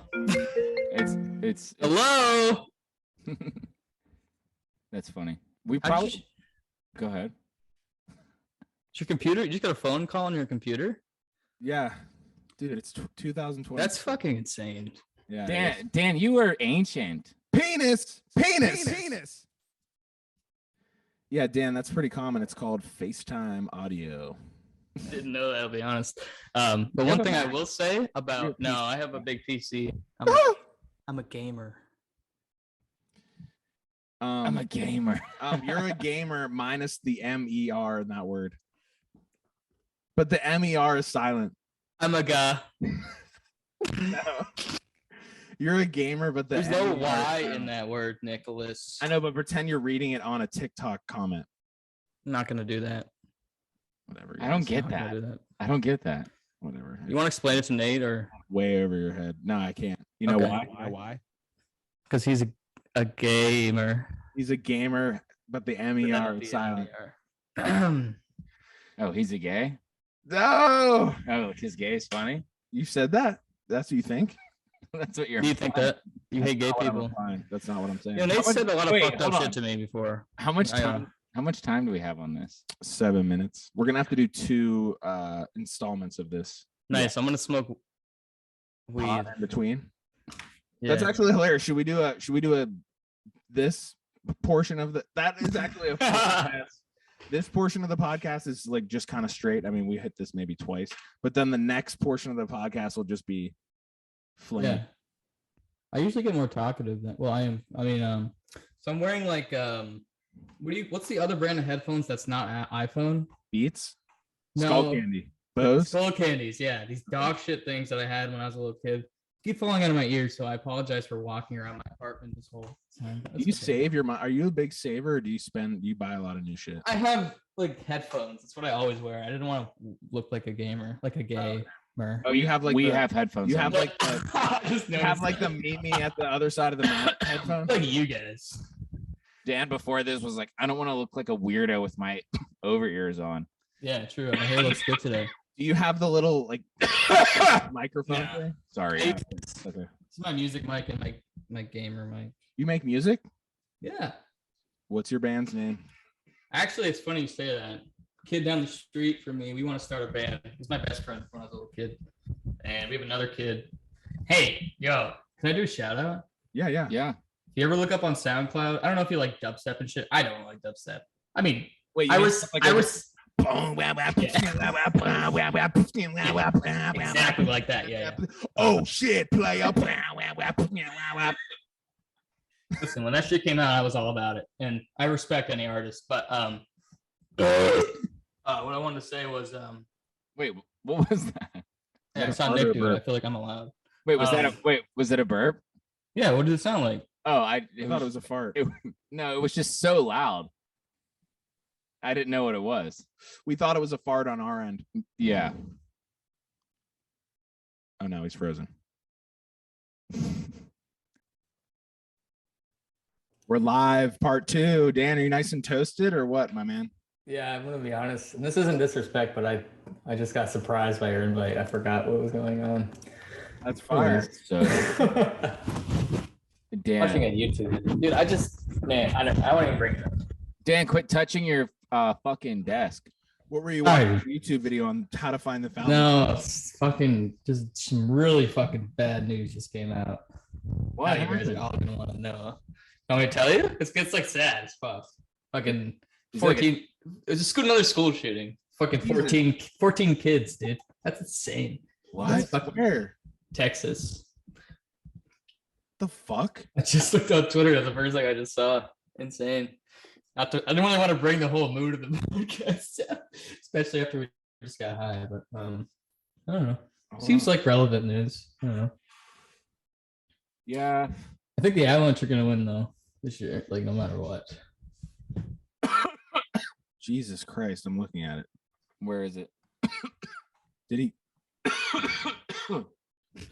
It's Hello. That's funny. We How'd probably you- go ahead. It's your computer. You just got a phone call on your computer? Yeah, dude, it's 2020. That's fucking insane. yeah. it is. Dan, you are ancient. Penis. Yeah, Dan, that's pretty common. It's called FaceTime audio. Didn't know that, I'll be honest. But one thing I will say about I have a big PC. I'm a gamer. I'm a gamer. You're a gamer minus the MER in that word. But the MER is silent. I'm a guy. No. You're a gamer, but There's no MER is Y silent. in that word, Nicholas. I know, but pretend you're reading it on a TikTok comment. I'm not gonna do that. Whatever. I don't guys. get I'm not gonna that. do that. I don't get that. Whatever. You want to explain it to Nate, or Way over your head. No, I can't. You know Okay. why? You know why? because he's a gamer? He's a gamer, but the MER is silent. Oh, he's a gay? No, Oh, his gay is funny? you said that. That's what you think. That's what you're Do you think that you hate gay That's not what I'm people? implying. That's not what I'm saying. Yeah, Nate said a lot of wait, fucked up hold shit on. to me before. How much I, time? How much time do we have on this? 7 minutes. We're gonna have to do 2 installments of this. Nice. I'm gonna smoke weed. Pot in between. Yeah. That's actually hilarious. Should we do a this portion of that is actually a podcast. This portion of the podcast is like just kind of straight. I mean, we hit this maybe twice, but then the next portion of the podcast will just be fling. Yeah. I usually get more talkative than I am. I mean, so I'm wearing like what's the other brand of headphones that's not iPhone? Beats, No. Skull Candy, Bose. Skull candies, yeah. These dog shit things that I had when I was a little kid keep falling out of my ears, so I apologize for walking around my apartment this whole time. Do you save your money? Are you a big saver, or do you buy a lot of new shit? I have like headphones. That's what I always wear. I didn't want to look like a gamer, like a gamer. Oh, you have like we the- have headphones. You on. have like the, Just you have like the meet me at the other side of the map headphones. like you guys. Dan before this was like, I don't want to look like a weirdo with my over ears on. Yeah, true. My hair looks good today. Do you have the little like microphone Yeah. thing? Sorry. Okay. It's my music mic and my gamer mic. You make music? Yeah. What's your band's name? Actually, it's funny you say that. Kid down the street from me, we want to start a band. He's my best friend when I was a little kid. And we have another kid. Hey, yo, can I do a shout out? Yeah. Yeah. If you ever look up on SoundCloud, I don't know if you like dubstep and shit. I don't like dubstep. I mean, Wait, I was exactly like that. Yeah. Oh shit, player. Listen, when that shit came out, I was all about it, and I respect any artist. But what I wanted to say was, Wait, what was that? yeah, I saw Nick do it. I feel like I'm allowed. Wait, was it a burp? Yeah, what did it sound like? Oh, I thought it was a fart. No, it was just so loud. I didn't know what it was. We thought it was a fart on our end. Yeah. Oh no, he's frozen. We're live, part 2. Dan, are you nice and toasted or what, my man? Yeah, I'm gonna be honest, and this isn't disrespect, but I just got surprised by your invite. I forgot what was going on. That's fire. So Dan, Watching a YouTube video. Dude, I won't even bring it up. Dan, quit touching your fucking desk. What were you Sorry. watching? A YouTube video on how to find the fountain? No, it's fucking just some really fucking bad news just came out. What? Now you guys are all gonna want to know. Want me to tell you? It's like sad as fuck. Fucking 14. It was just another school shooting. Fucking 14 kids, dude. That's insane. What? Where? Texas. The fuck? I just looked on Twitter. That's the first thing I just saw. Insane. I didn't really want to bring the whole mood of the podcast down, especially after we just got high. But I don't know. Seems like relevant news. I don't know. Yeah. I think the Avalanche are gonna win though this year, like no matter what. Jesus Christ, I'm looking at it. Where is it? Did he? Do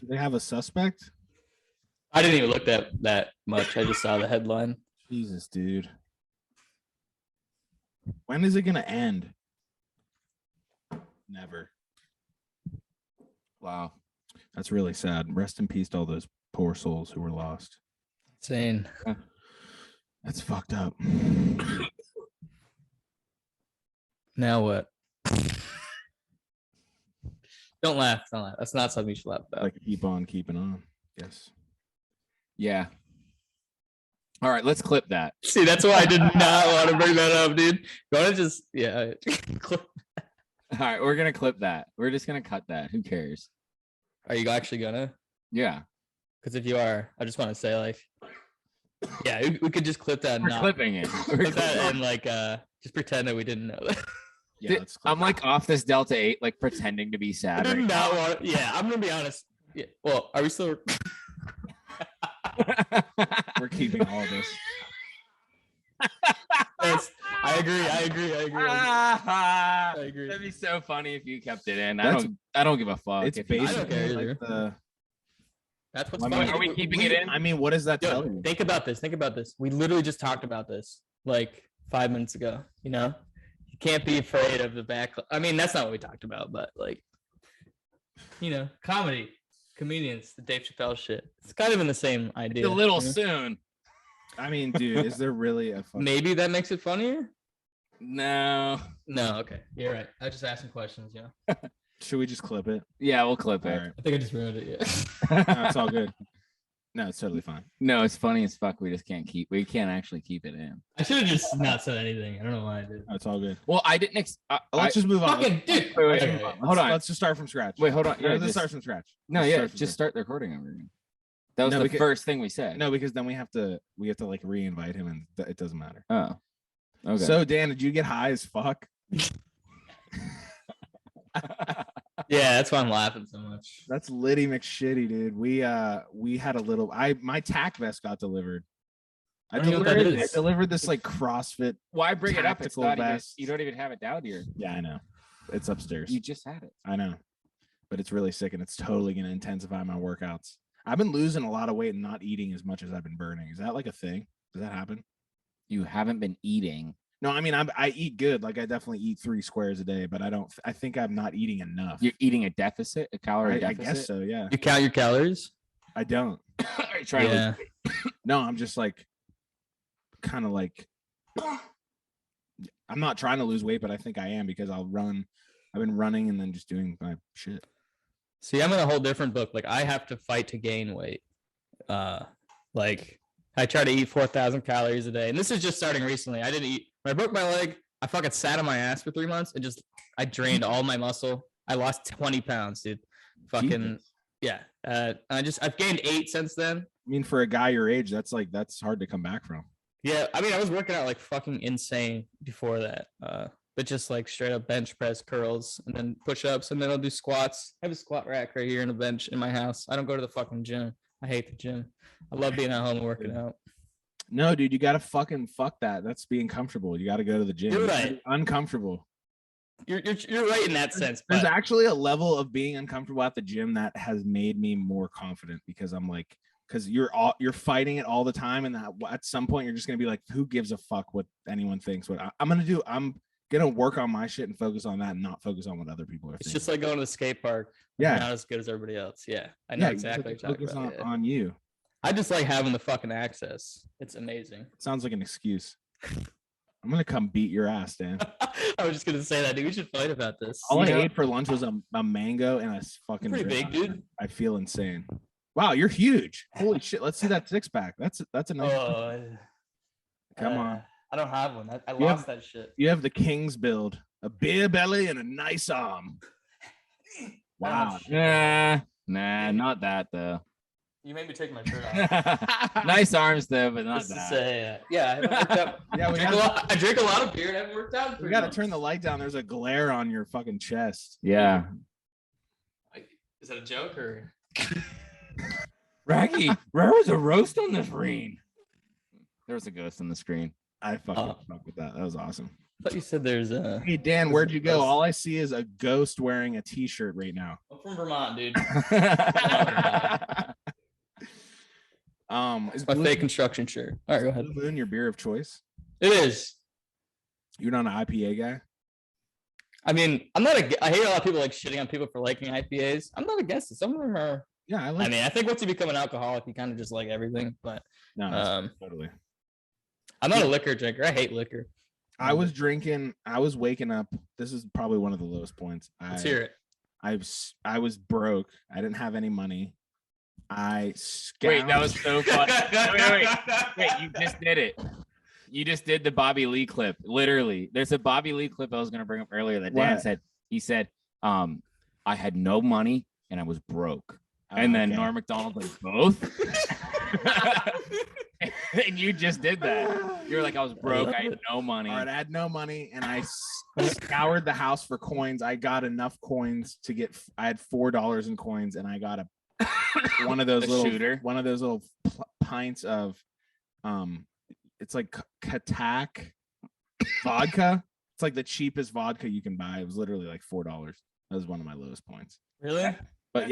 they have a suspect? I didn't even look that much. I just saw the headline. Jesus, dude. When is it gonna end? Never. Wow. That's really sad. Rest in peace to all those poor souls who were lost. Insane. That's fucked up. Now what? Don't laugh. Don't laugh. That's not something you should laugh about. Like keep on keeping on. Yes. Yeah. All right, let's clip that. See, that's why I did not want to bring that up, dude. Go ahead, just All right, we're gonna clip that. We're just gonna cut that. Who cares? Are you actually gonna? Yeah. Because if you are, I just want to say, like, yeah, we could just clip that. We're clipping it. We're Clip that clipping. and like just pretend that we didn't know that. Yeah, let's clip I'm like off this Delta 8, like pretending to be I sad. did Right not want. Yeah, I'm gonna be honest. Yeah. Well, are we still? We're keeping all this. Yes, I agree. I agree. That'd be so funny if you kept it in. That's- I don't give a fuck. It's if you- I don't care basically either. like the. That's what's I mean, funny. Are we keeping it in? I mean, what does that tell Yo, you? think about this. Think about this. We literally just talked about this like 5 minutes ago. You know, you can't be afraid of the back. I mean, that's not what we talked about, but like, you know, comedy, comedians, the Dave Chappelle shit. It's kind of in the same idea. It's a little you know? soon. I mean, dude, is there really a fucking... Maybe that makes it funnier. No. No, okay. You're right. I just asked some questions. Yeah. Should we just clip it? Yeah, we'll clip All it. right. I think I just ruined it. Yeah. No, it's all good. No, it's totally fine. No, it's funny as fuck. We just can't keep. We can't actually keep it in. I should have just not said anything. I don't know why I did. No, it's all good. Well, I didn't. Let's just move on. Fucking dude. wait, Okay, hold on. Let's just start from scratch. Wait, hold on. No, Yeah, let's just- start from scratch. No, Let's yeah, start from just scratch. start the recording over again. That was No, the because- first thing we said. No, because then we have to like re-invite him, and it doesn't matter. Oh. Okay. So, Dan, did you get high as fuck? Yeah, that's why I'm laughing so much. That's Liddy McShitty, dude. We had a little. My tack vest got delivered. I I don't know what that is. delivered this like CrossFit. why bring it up? It's tactical not even. vest. You don't even have it down here. Yeah, I know. It's upstairs. You just had it. I know, but it's really sick, and it's totally gonna intensify my workouts. I've been losing a lot of weight and not eating as much as I've been burning. Is that like a thing? Does that happen? You haven't been eating. No, I mean I eat good. Like I definitely eat 3 squares a day, but I think I'm not eating enough. You're eating a deficit, a calorie I deficit. guess so. Yeah, You count your calories? I don't. Are you trying to Yeah. No, I'm just like kind of like I'm not trying to lose weight, but I think I am because I've been running and then just doing my shit. See, I'm in a whole different book. Like I have to fight to gain weight. Like I try to eat 4,000 calories a day, and this is just starting recently. I didn't eat. When I broke my leg, I fucking sat on my ass for 3 months and I drained all my muscle. I lost 20 pounds, dude. Fucking Jesus. yeah. I've gained 8 since then. I mean, for a guy your age, that's hard to come back from. Yeah, I mean, I was working out like fucking insane before that. But just like straight up bench press, curls, and then push-ups, and then I'll do squats. I have a squat rack right here in a bench in my house. I don't go to the fucking gym. I hate the gym. I love being at home and working out. No, dude, you gotta fuck that. That's being comfortable. You gotta go to the gym. You're You right. gotta be uncomfortable. You're right in that sense. There's But actually a level of being uncomfortable at the gym that has made me more confident because I'm like, because you're fighting it all the time, and that at some point you're just gonna be like, who gives a fuck what anyone thinks? What I'm gonna work on my shit and focus on that, and not focus on what other people are it's thinking. just like going to the skate park. Yeah. You're not as good as everybody else. Yeah, I know exactly what you're talking focus about. on you. I just like having the fucking access. It's amazing. Sounds like an excuse. I'm gonna come beat your ass, Dan. I was just gonna say that, dude. We should fight about this. All I ate for lunch was a mango and a fucking Pretty drink. big, dude. I feel insane. Wow, you're huge. Holy shit. Let's see that six pack. That's a nice. Come on. I don't have one. I You lost that shit. You have the King's build, a beer belly and a nice arm. Wow. Nah, not that though. You made me take my shirt off. Nice arms though, but not Just to that. say, I haven't worked out. Yeah, I drink a lot of beer and I haven't worked out. we got to turn the light down. There's a glare on your fucking chest. Yeah. Is that a joke or? Raggy, where was a roast on the screen? There was a ghost on the screen. I fucking fuck with that. That was awesome. I thought you said there's a. Hey Dan, where'd you go? All I see is a ghost wearing a t-shirt right now. I'm from Vermont, dude. Is My Blue fake construction shirt. All right, go ahead. Moon your beer of choice? It is. You're not an IPA guy? I mean, I hate a lot of people like shitting on people for liking IPAs. I'm not against it. Some of them are. Yeah, I like. I mean, I think once you become an alcoholic, you kind of just like everything. But no, totally. I'm not a liquor drinker. I hate liquor. I was drinking. I was waking up. This is probably one of the lowest points. Let's hear it. I was broke. I didn't have any money. Wait, that was so fun. Wait, you just did it. You just did the Bobby Lee clip. Literally, there's a Bobby Lee clip I was going to bring up earlier that Dan said. He said, I had no money and I was broke. And then Norm Macdonald like both. And you just did that. You were like, I was broke. I had no money. All right, I had no money, and I scoured the house for coins. I got enough coins to get. I had $4 in coins, and I got one of those little pints of, it's like Katak vodka. It's like the cheapest vodka you can buy. It was literally like $4. That was one of my lowest points. Really? But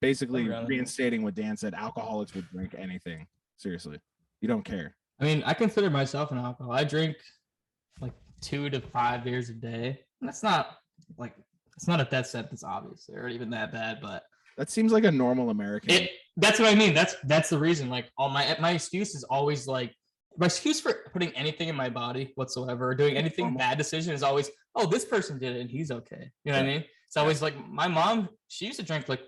basically Around reinstating what Dan said, alcoholics would drink anything. Seriously, you don't care. I mean, I consider myself an alcoholic. I drink like 2 to 5 beers a day. And that's not like, it's not a death sentence, obviously, or even that bad, but That seems like a normal American. That's what I mean. That's the reason. Like, all my excuse is always like, my excuse for putting anything in my body whatsoever, or doing anything bad decision is always, oh, this person did it and he's okay. You know what I mean? It's always like, my mom, she used to drink like,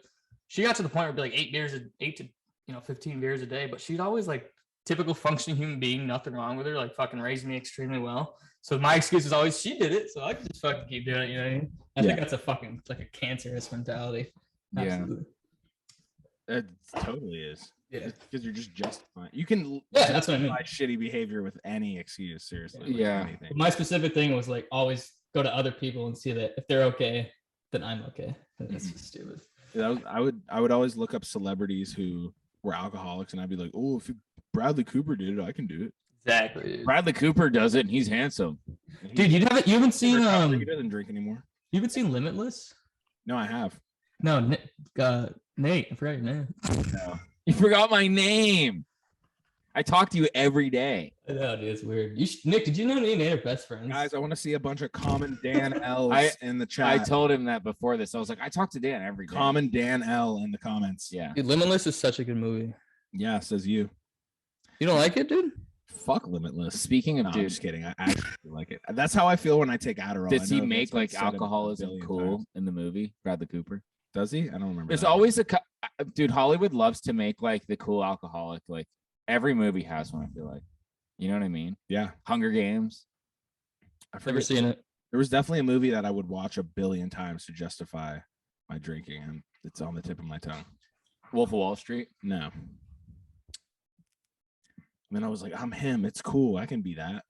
she got to the point where it'd be like 8 to 15 beers a day, but she'd always like typical functioning human being, nothing wrong with her, like fucking raised me extremely well. So my excuse is always she did it, so I can just fucking keep doing it. You know what I mean? I think that's a fucking like a cancerous mentality. Absolutely. It totally is. Yeah, because you're just justifying. You can that's what I mean. Shitty behavior with any excuse. Seriously. Like My specific thing was like always go to other people and see that if they're okay, then I'm okay. That's just stupid. I would always look up celebrities who were alcoholics, and I'd be like, oh, if Bradley Cooper did it, I can do it. Exactly. Bradley Cooper does it, and he's handsome. Dude, you haven't seen he doesn't drink anymore. You haven't seen Limitless? No, I have. No, Nate, I forgot your name. No. You forgot my name. I talk to you every day. I know, dude, it's weird. Nick, did you know me and Nate are best friends? Guys, I want to see a bunch of common Dan L's in the chat. I told him that before this. I was like, I talk to Dan every day. Common Dan L in the comments. Yeah. Dude, Limitless is such a good movie. Yeah, says you. You don't like it, dude? Fuck Limitless. Speaking of, no, dude, I'm just kidding. I actually like it. That's how I feel when I take Adderall. Does he I know make that's like said a alcoholism billion cool times. in the movie? Bradley Cooper. Does he? I don't remember. There's that. always dude. Hollywood loves to make like the cool alcoholic. Like every movie has one. I feel like, you know what I mean? Yeah. Hunger Games. I've Never seen it. There was definitely a movie that I would watch a billion times to justify my drinking, and it's on the tip of my tongue. Wolf of Wall Street. No. And then I was like, I'm him. It's cool. I can be that.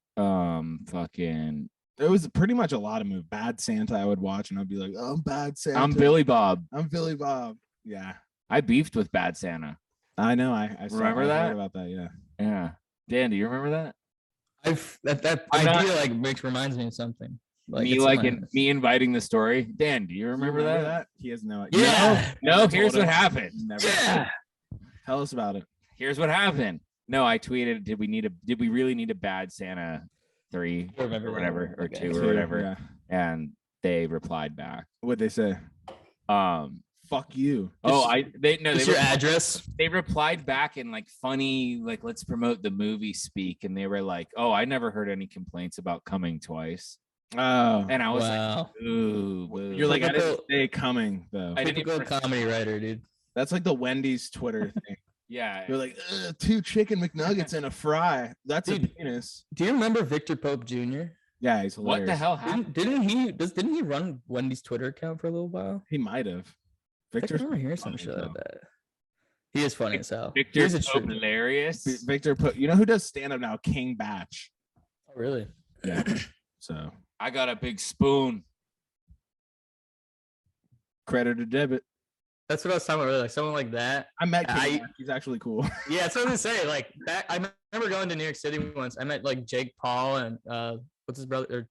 Fucking. There was pretty much a lot of movies. Bad Santa I would watch, and I'd be like, oh, I'm Bad Santa. I'm Billy Bob. I'm Billy Bob. Yeah. I beefed with Bad Santa. I know. I Remember I that? heard about that. Yeah. Yeah. Dan, do you remember that? That I'm idea like reminds me of something. Like, me it's like my- me inviting the story. Dan, do you remember that? He has no idea. Yeah. No, Never here's told what us. happened. Never. Yeah. Tell us about it. Here's what happened. No, I tweeted, did we really need a bad Santa 3 I remember or that. whatever, or Okay. 2 or whatever? Yeah. And they replied back. What'd they say? Fuck you. They What's your address? they replied back in like funny, like, let's promote the movie speak. And they were like, oh, I never heard any complaints about coming twice. Oh. And I was Wow. like, ooh, boo. You're like, I didn't Typical- say coming though. I didn't Typical even- comedy writer, dude. That's like the Wendy's Twitter thing. yeah. They're like, 2 chicken McNuggets and a fry. That's Dude. a penis. Do you remember Victor Pope Jr.? Yeah, he's hilarious. What the hell happened? Didn't he run Wendy's Twitter account for a little while? He might have. I Victor's remember hearing some funny shit as like that. He is funny as hell. Victor He's a Pope true- hilarious. Victor put. You know who does stand up now? King Batch. Oh, really? Yeah. So I got a big spoon. credit or debit. That's what I was talking about. Really. Like someone like that. I met King I- Batch. He's actually cool. Yeah, that's what I was gonna say. Like back, I remember going to New York City once. I met like Jake Paul and what's his brother or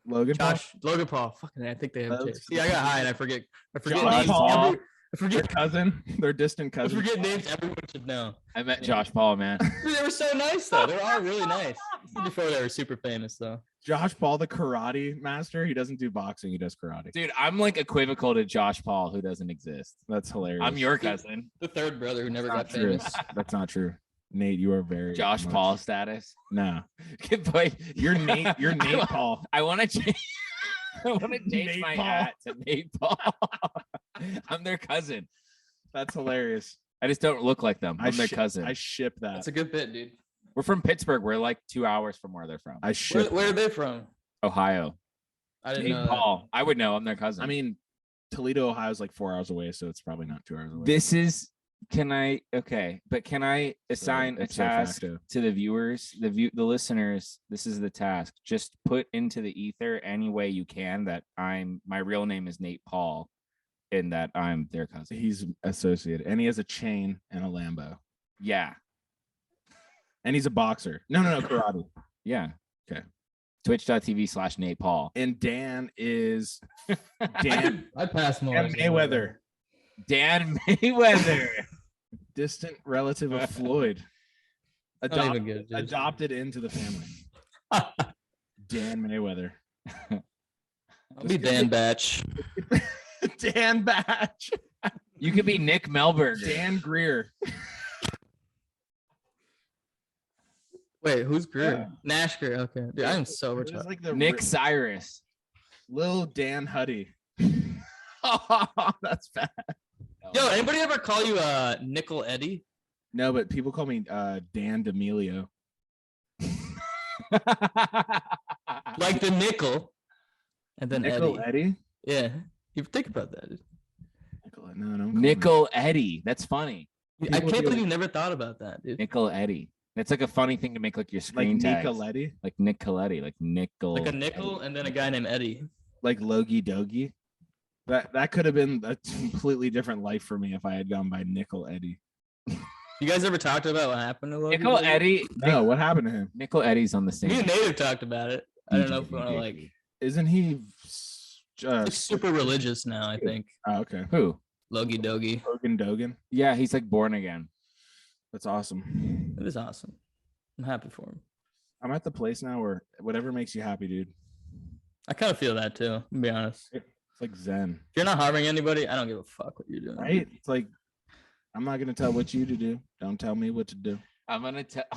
Logan Paul? Logan Paul. Fucking, I think they have. That's- Jake. See, I got high and I forget Josh names. Paul. I Their forget. cousin. Their distant I cousin. forget names everyone should know. I met Josh Paul, man. Dude, they were so nice though. They were all really nice. This is before they were super famous though. Josh Paul, the karate master. He doesn't do boxing. He does karate. Dude, I'm like equivocal to Josh Paul, who doesn't exist. That's hilarious. I'm your cousin. The third brother who never Not got true. famous. That's not true. Nate, you are very Josh much- Paul status. No, Good boy. you're Nate. You're Nate Paul. I want to change. I want to change Nate my Paul. hat to Nate Paul. I'm their cousin. That's hilarious. I just don't look like them. I'm their shi- cousin. I ship that. That's a good bit, dude. We're from Pittsburgh. We're like 2 hours from where they're from. I ship. Where are they from? Ohio. I didn't Nate know. that. Paul. I would know. I'm their cousin. I mean, Toledo, Ohio is like 4 hours away, so it's probably not 2 hours away. this is. Can I? Okay, but can I assign a ipso task facto. to the viewers, the listeners? This is the task. Just put into the ether any way you can that my real name is Nate Paul, and that I'm their cousin. He's associated, and he has a chain and a Lambo, Yeah, and he's a boxer. No, karate. yeah. Okay. Twitch.tv/Nate Paul. And Dan is Dan, I passed more. Dan Mayweather, Dan Mayweather. distant relative of Floyd, Not even good, dude. adopted into the family. Dan Mayweather. I'll be Dan Batch. Dan Batch. You could be Nick Melberger. Dan Greer. Wait, who's Greer? Yeah. Nash Greer. Okay, dude, I am so It was retarded. like the Nick Cyrus. Lil Dan Huddy. That's bad. Yo, anybody ever call you Nickel Eddie? No, but people call me Dan D'Amelio. Like the nickel, and then Nickel Eddie. Eddie? Yeah, you think about that. Dude. No, no. Nickel Eddie. That's funny. I People can't do believe it. you never thought about that, dude. Nickel Eddie. That's like a funny thing to make like your Like screen tags. Nicoletti? Like Nick Coletti, like Nickel. Like a nickel, Eddie. and then a guy named Eddie. Like Logie Dogie? That could have been a completely different life for me if I had gone by Nickel Eddie. You guys ever talked about what happened to Logan? Nickel Eddie. No, what happened to him? Nickel Eddie's on the same. Me and Nate have talked about it. I don't know if we want to like. Isn't he He's super religious now. I think oh, okay. Who? Logie Dogie. Hogan Dogan. Yeah, he's like born again. That's awesome. It is awesome. I'm happy for him. I'm at the place now where whatever makes you happy, dude. I kind of feel that too. To be honest, if It's like Zen, you're not harming anybody, I don't give a fuck what you're doing. right? It's like I'm not gonna tell what you to do. Don't tell me what to do. I'm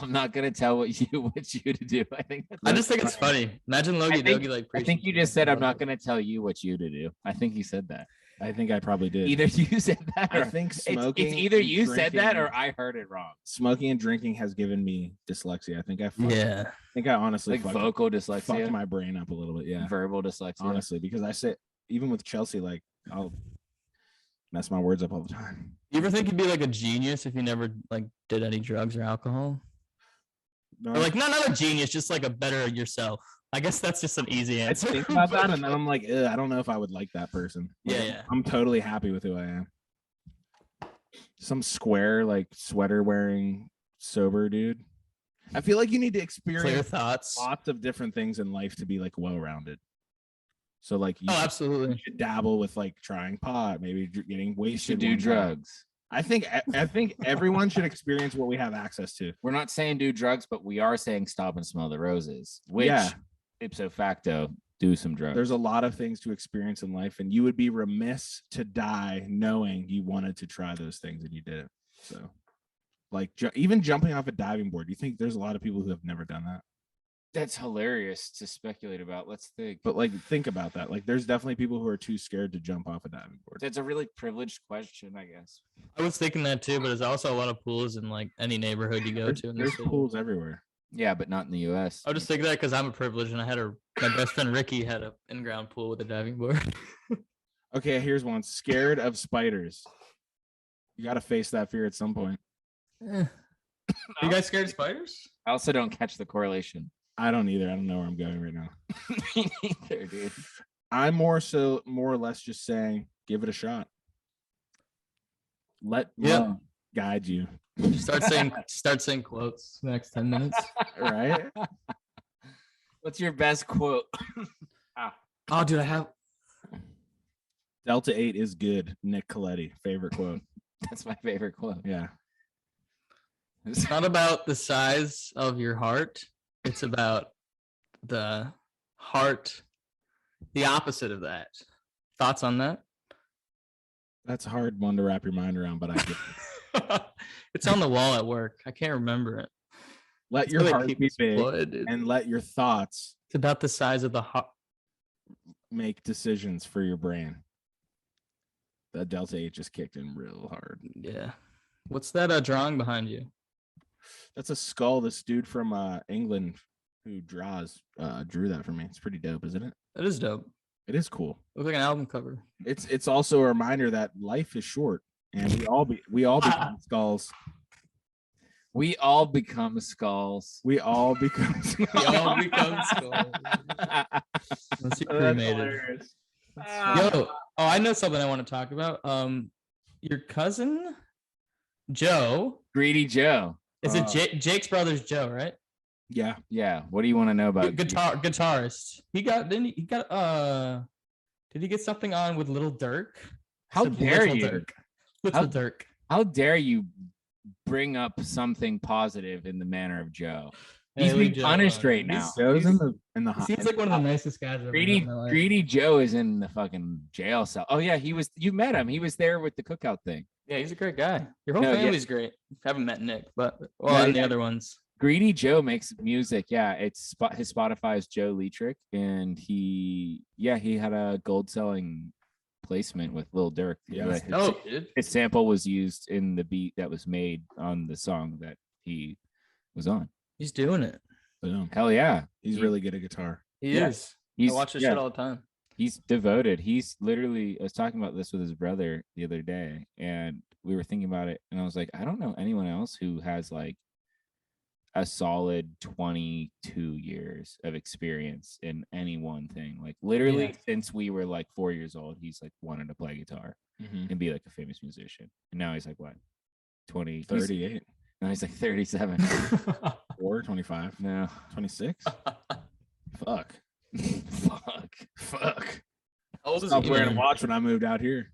not gonna tell what you to do. I think. I just think it's funny. Imagine Logie think- Dogie like. I think you just said I'm not gonna tell you what you to do. I think you said that. I think I probably did. Either you said that, I or think it's smoking. either and you said that drinking- or I heard it wrong. smoking and drinking has given me dyslexia. I think I think I honestly Like fucked, vocal fucked dyslexia, my brain up a little bit. Yeah, verbal dyslexia. honestly, because I say even with Chelsea, like I'll mess my words up all the time. You ever think you'd be like a genius if you never like did any drugs or alcohol? No, Or like not a genius, just like a better yourself. I guess that's just an easy I answer. think about that, and then I'm like, I don't know if I would like that person. Like, Yeah, yeah. I'm totally happy with who I am. Some square, like sweater wearing, sober dude. I feel like you need to Clear experience thoughts. lots of different things in life to be like well rounded. So like, you absolutely. should dabble with like trying pot, maybe getting We wasted. should do one time. drugs. I think everyone should experience what we have access to. We're not saying do drugs, but we are saying stop and smell the roses, which ipso facto do some drugs. There's a lot of things to experience in life, and you would be remiss to die knowing you wanted to try those things and you didn't. So, like, even jumping off a diving board, do you think there's a lot of people who have never done that? That's hilarious to speculate about. Let's think. But like, think about that. Like, there's definitely people who are too scared to jump off a diving board. That's a really privileged question, I guess. I was thinking that too, but there's also a lot of pools in like any neighborhood you go to. There's pools everywhere. Yeah, but not in the U.S. I was just thinking that because I'm a privileged, and my best friend Ricky had an in-ground pool with a diving board. Okay, here's one. Scared of spiders. You got to face that fear at some point. Are you guys scared of spiders? I also don't catch the correlation. I don't either. I don't know where I'm going right now. Me neither, dude. I'm more or less just saying, give it a shot. Let love guide you. Start saying quotes the next 10 minutes. Right? What's your best quote? Oh, dude, I have. Delta 8 is good. Nick Coletti, favorite quote. That's my favorite quote. Yeah. It's not about the size of your heart. It's about the heart, the opposite of that. Thoughts on that? That's a hard one to wrap your mind around, but I get it. It's on the wall at work. I can't remember it. Let your heart be big and let your thoughts. It's about the size of the heart. Make decisions for your brain. The Delta 8 just kicked in real hard. Yeah. What's that drawing behind you? That's a skull. This dude from England who drew that for me. It's pretty dope, isn't it? That is dope. It is cool. Looks like an album cover. It's also a reminder that life is short, and we all become skulls. We all become skulls. We all become skulls. We all become skulls. Unless you cremated. Yo, I know something I want to talk about. Your cousin Joe. Greedy Joe. Is it Jake's brother's Joe, right? Yeah. Yeah. What do you want to know about guitarist? Did he get something on with Little Dirk? How dare you? Little Dirk. How dare you bring up something positive in the manner of Joe? He's being punished right now. Joe's in the Seems like one of the nicest guys I've ever met in my life. Greedy Joe is in the fucking jail cell. Oh yeah, you met him. He was there with the cookout thing. Yeah, he's a great guy. Your whole family's great. Haven't met Nick, but the other ones. Greedy Joe makes music. Yeah, it's his Spotify is Joe Leatrick, and he had a gold selling placement with Lil Durk. Yeah, his sample was used in the beat that was made on the song that he was on. He's doing it. Boom. Hell yeah, he's really good at guitar. He is. I watch his shit all the time. He's devoted. He's literally, I was talking about this with his brother the other day, and we were thinking about it, and I was like, I don't know anyone else who has like a solid 22 years of experience in any one thing. Like literally since we were like 4 years old, he's like wanted to play guitar and be like a famous musician. And now he's like what? 38. Now he's like 37. Or 25. No. 26. Fuck. Fuck. How old is Stopped wearing a watch when I moved out here.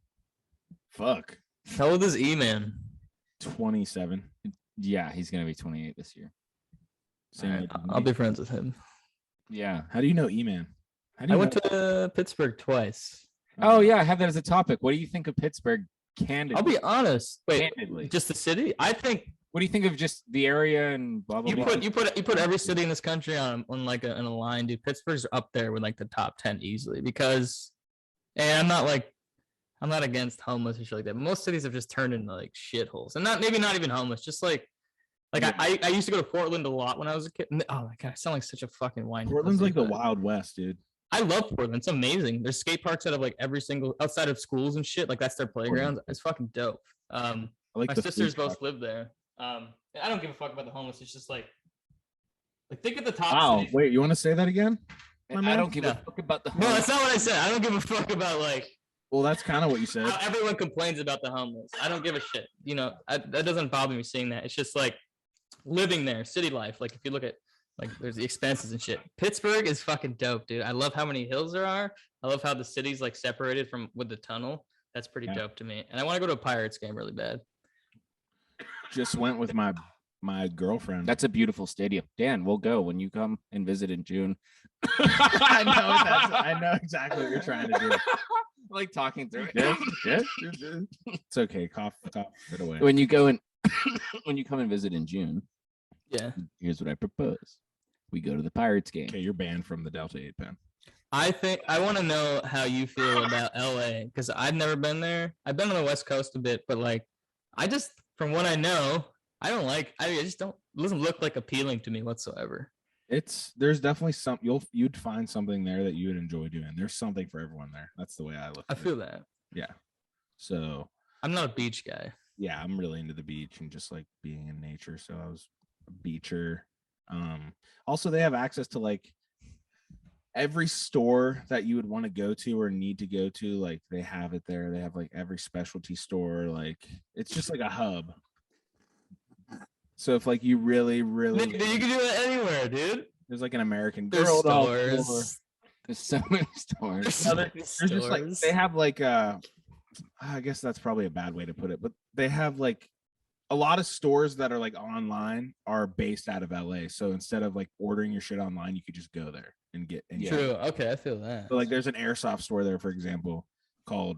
Fuck. How old is E-Man? 27. Yeah, he's gonna be 28 this year. I'll be friends with him. Yeah. How do you know E-Man? I went to Pittsburgh twice. Oh yeah, I have that as a topic. What do you think of Pittsburgh? Candidly, I'll be honest. Wait, candidly, just the city? I think. What do you think of just the area and blah blah blah? You put every city in this country on like in a line, dude. Pittsburgh's up there with like the top 10 easily because, and I'm not against homeless and shit like that. But most cities have just turned into like shitholes, and not even homeless, just like I used to go to Portland a lot when I was a kid. Oh my god, I sound like such a fucking whiny. Portland's like the Wild West, dude. I love Portland. It's amazing. There's skate parks out of like every single outside of schools and shit. Like that's their playgrounds. It's fucking dope. My sisters both live there. I don't give a fuck about the homeless. It's just like think of the top. Wow. cities. Wait, you want to say that again? I don't give a fuck about the homeless. No, that's not what I said. I don't give a fuck about like. Well, that's kind of what you said. How everyone complains about the homeless. I don't give a shit. You know, that doesn't bother me seeing that. It's just like living there, city life. Like if you look at Like there's the expenses and shit. Pittsburgh is fucking dope, dude. I love how many hills there are. I love how the city's like separated from with the tunnel. That's pretty dope to me. And I want to go to a Pirates game really bad. Just went with my girlfriend. That's a beautiful stadium. Dan, we'll go when you come and visit in June. I know exactly what you're trying to do. Like talking through it. Yeah. It's okay. Cough it away. When you go and when you come and visit in June, Yeah. here's what I propose. We go to the Pirates game. Okay, you're banned from the Delta 8 pen. I think I want to know how you feel about LA because I've never been there. I've been on the West Coast a bit, but like I just from what I know, I just don't it doesn't look like appealing to me whatsoever. There's definitely you'd find something there that you would enjoy doing. There's something for everyone there. That's the way I look at I feel that. Yeah. So I'm not a beach guy. yeah, I'm really into the beach and just like being in nature. So I was a beacher. Also they have access to like every store that you would want to go to or need to go to, like they have it there. They have like every specialty store, like it's just like a hub. So if like you really You can do it anywhere, dude. there's like an American There's Girl doll stores. store. There's so many stores. No, there's just like they have like I guess that's probably a bad way to put it, but they have like a lot of stores that are like online are based out of LA. So instead of like ordering your shit online, you could just go there and get True. Okay, I feel that. So like there's an airsoft store there, for example, called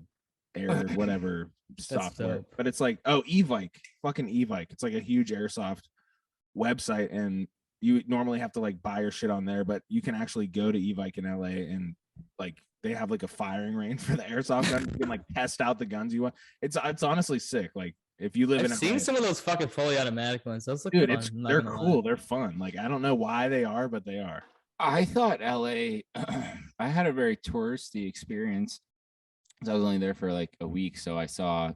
Air whatever software. dope. But it's like, oh, Evike, fucking Evike. It's like a huge airsoft website, and you normally have to like buy your shit on there, but you can actually go to Evike in LA and like they have like a firing range for the airsoft gun. You can like test out the guns you want. It's honestly sick. Like if you live I've in LA, seen some of those fucking fully automatic ones. Those look dude, fun. I'm not they're gonna cool. lie. They're fun. Like I don't know why they are, but they are. I thought LA, I had a very touristy experience. I was only there for like a week. So I saw,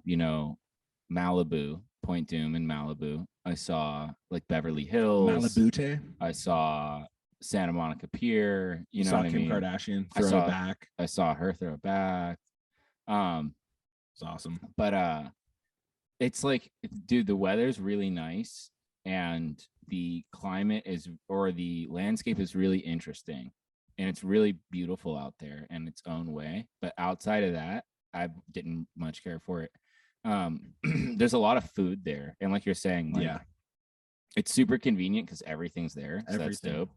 Malibu, Point Doom in Malibu. I saw like Beverly Hills. Malibute. I saw Santa Monica Pier. You know Saw what I Kim mean? Kardashian I throw saw- it back. I saw her throw it back. It's awesome. But it's like, dude, the weather's really nice and the climate the landscape is really interesting and it's really beautiful out there in its own way. But outside of that, I didn't much care for it. There's a lot of food there, and like you're saying, like, Yeah. it's super convenient because everything's there. So that's Everything. dope.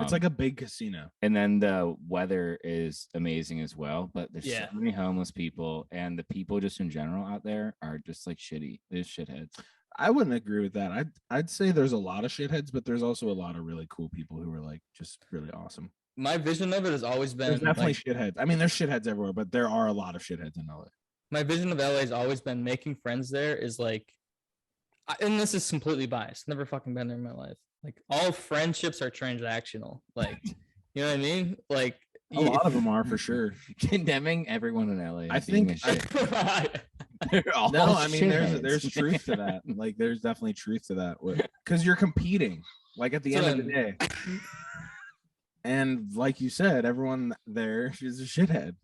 It's like a big casino. And then the weather is amazing as well. But there's Yeah. so many homeless people, and the people just in general out there are just like shitty. There's shitheads. I wouldn't agree with that. I'd say there's a lot of shitheads, but there's also a lot of really cool people who are like just really awesome. My vision of it has always been There's definitely like, shitheads. I mean, there's shitheads everywhere, but there are a lot of shitheads in LA. my vision of LA has always been making friends there is like, and this is completely biased. Never fucking been there in my life. Like all friendships are transactional. Like, you know what I mean? Like A lot of them are for sure. Condemning everyone in LA. I as being think- a shit. They're all No, I mean there's shitheads. truth to that. Like there's definitely truth to that because you're competing. Like at the So end of the day, and like you said, everyone there is a shithead.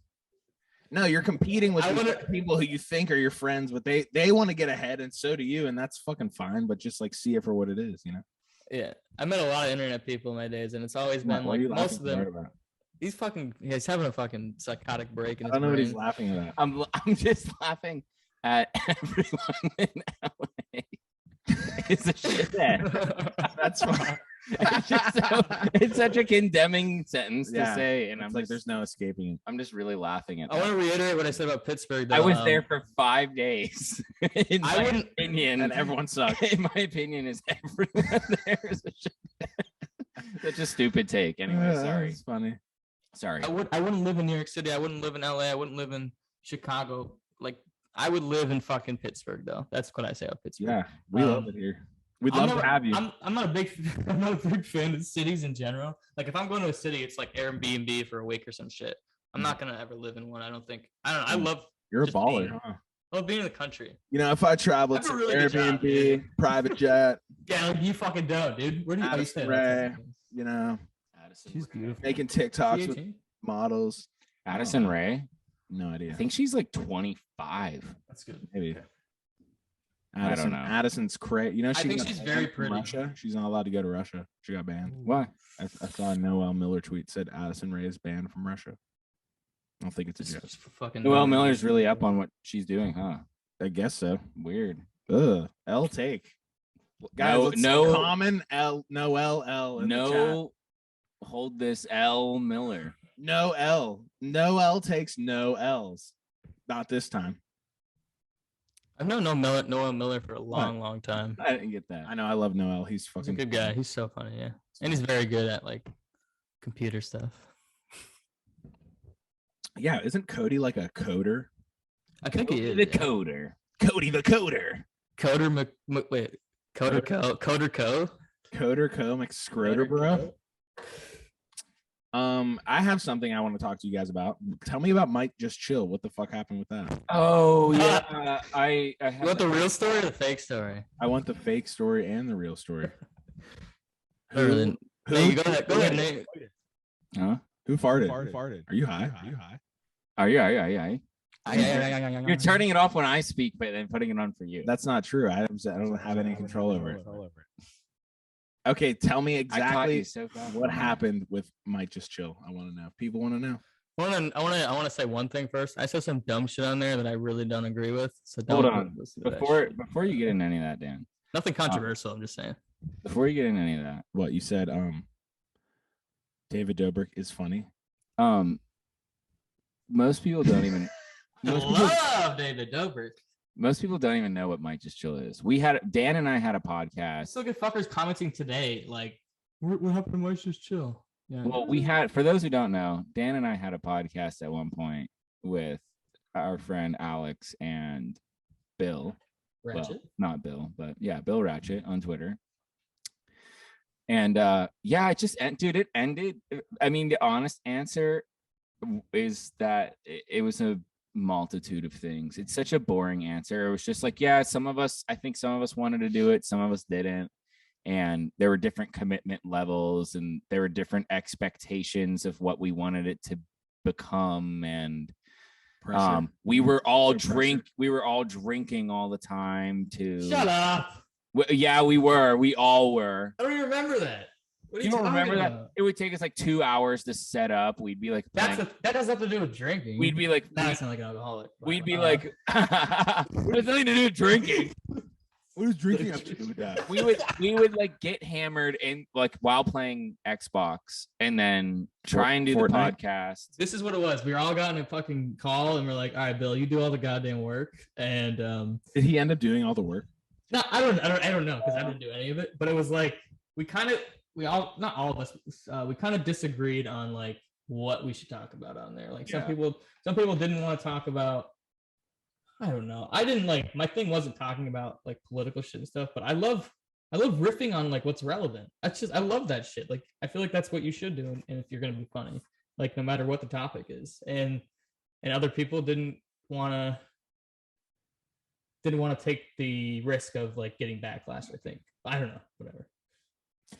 No, you're competing with I these wanna- people who you think are your friends, but they want to get ahead, and so do you, and that's fucking fine. But just like see it for what it is, you know. Yeah, I met a lot of internet people in my days, and it's always been What are like you most of laughing them. about? He's having a fucking psychotic break in I his don't know what he's brain. laughing at. I'm just laughing at everyone in LA. It's a shithead. That's fine. It's, just it's such a condemning sentence Yeah, to say, and It's I'm like just, there's no escing it. I'm just really laughing at I want that. to reiterate what I said about Pittsburgh. Though. I was there for 5 days. In I my wouldn't- opinion, And everyone sucks. in my opinion, is everyone there is a shithead. Such a stupid take. Anyway, sorry. It's funny. Sorry. I wouldn't live in New York City. I wouldn't live in LA. I wouldn't live in Chicago. Like I would live in fucking Pittsburgh, though. That's what I say about Pittsburgh. Yeah, we love it here. We'd love to have you. I'm not a big fan of cities in general. Like if I'm going to a city, it's like Airbnb for a week or some shit. I'm not gonna ever live in one. I don't think. I don't know. I love You're a just baller, being- huh? I love being in the country. You know, if I traveled That's a to really good job, Airbnb, dude. private jet, Yeah, like you fucking don't, dude. Where do you Addison stay? Rae. you know, She's beautiful. making TikToks with 18? models. Addison Rae. No idea. I think she's like 25. That's good. Maybe. I don't know. Addison's crazy. You know, I think got she's banned very from pretty. Russia. She's not allowed to go to Russia. She got banned. Why? I saw a Noel Miller tweet said Addison Rae is banned from Russia. I don't think it's a joke. It's fucking Noel Miller's really up on what she's doing, huh? I guess so. Weird. Ugh. L take. Guys, No. common L. Noel L. In the chat. No. Hold this L Miller. No L. Noel takes no L's. Not this time. I've known Noah Miller for a long time. I didn't get that. I know. I love Noel. He's He's a fucking good guy. He's so funny, yeah. And he's very good at like computer stuff. Yeah, isn't Cody like a coder? I think he is. The yeah. coder. Cody the coder. Coder Coder Co. Coder Co. McScroder, bro. I have something I want to talk to you guys about. Tell me about Mike Just Chill. What the fuck happened with that? Oh yeah. I You want the real story or the fake story? I want the fake story and the real story. Who, Nate, go ahead, Nate. Huh? Who farted? Are you high? Oh yeah. You're turning it off when I speak, but then putting it on for you. That's not true. I don't have any control over it. Okay, tell me I caught exactly you so fast. what happened with Mike Just Chill. I want to know. People want to know. I want to say one thing first. I saw some dumb shit on there that I really don't agree with. So Hold don't on. listen to that shit. Before you get into any of that, Dan. Nothing controversial. I'm just saying. Before you get into any of that, What you said? David Dobrik is funny. Most people don't even. Love David Dobrik. Most people don't even know what Mike Just Chill is. Dan and I had a podcast. Still get fuckers commenting today, like, what happened to Mike Just Chill? Yeah. Well, for those who don't know, Dan and I had a podcast at one point with our friend Alex and Bill. Ratchet. Well, not Bill, but yeah, Bill Ratchet on Twitter. And it ended. I mean, the honest answer is that it was a multitude of things. It's such a boring answer. It was just like, yeah, I think some of us wanted to do it, some of us didn't. And there were different commitment levels and there were different expectations of what we wanted it to become. And we were all drinking all the time too. Shut up. Yeah, we were. We all were. I don't even remember that. What are You don't remember talking that? about? It would take us like 2 hours to set up. We'd be like, That has nothing to do with drinking. we'd be like, Now I sound like an alcoholic. we'd be like, it has nothing to do with drinking. What is drinking have to do with that? We would like get hammered and like while playing Xbox and then try and do the Fortnite? podcast. this is what it was. We were all got in a fucking call and we're like, all right, Bill, you do all the goddamn work. And Did he end up doing all the work? no, I don't know because I didn't do any of it. But it was like we kind of disagreed on like what we should talk about on there. Like some people didn't want to talk about. I don't know. I didn't like my thing wasn't talking about like political shit and stuff, but I love riffing on like what's relevant. I love that shit. Like I feel like that's what you should do, and if you're gonna be funny, like no matter what the topic is, and other people didn't want to take the risk of like getting backlash. I think I don't know, whatever.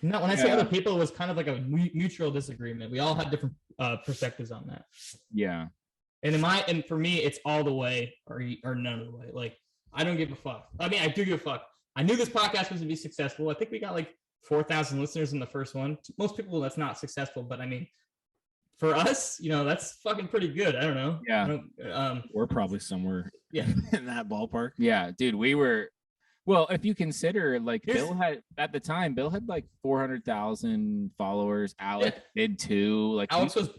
No, when I say other people, it was kind of like a mutual disagreement. We all had different perspectives on that. Yeah. And for me, it's all the way or none of the way. Like I don't give a fuck. I mean, I do give a fuck. I knew this podcast was to be successful. I think we got like 4,000 listeners in the first one. Most people, that's not successful, but I mean, for us, that's fucking pretty good. I don't know. Yeah. We're probably somewhere in that ballpark. Yeah, dude, we were. Well, if you consider like Bill had like 400,000 followers. Alex did too. Like Alex was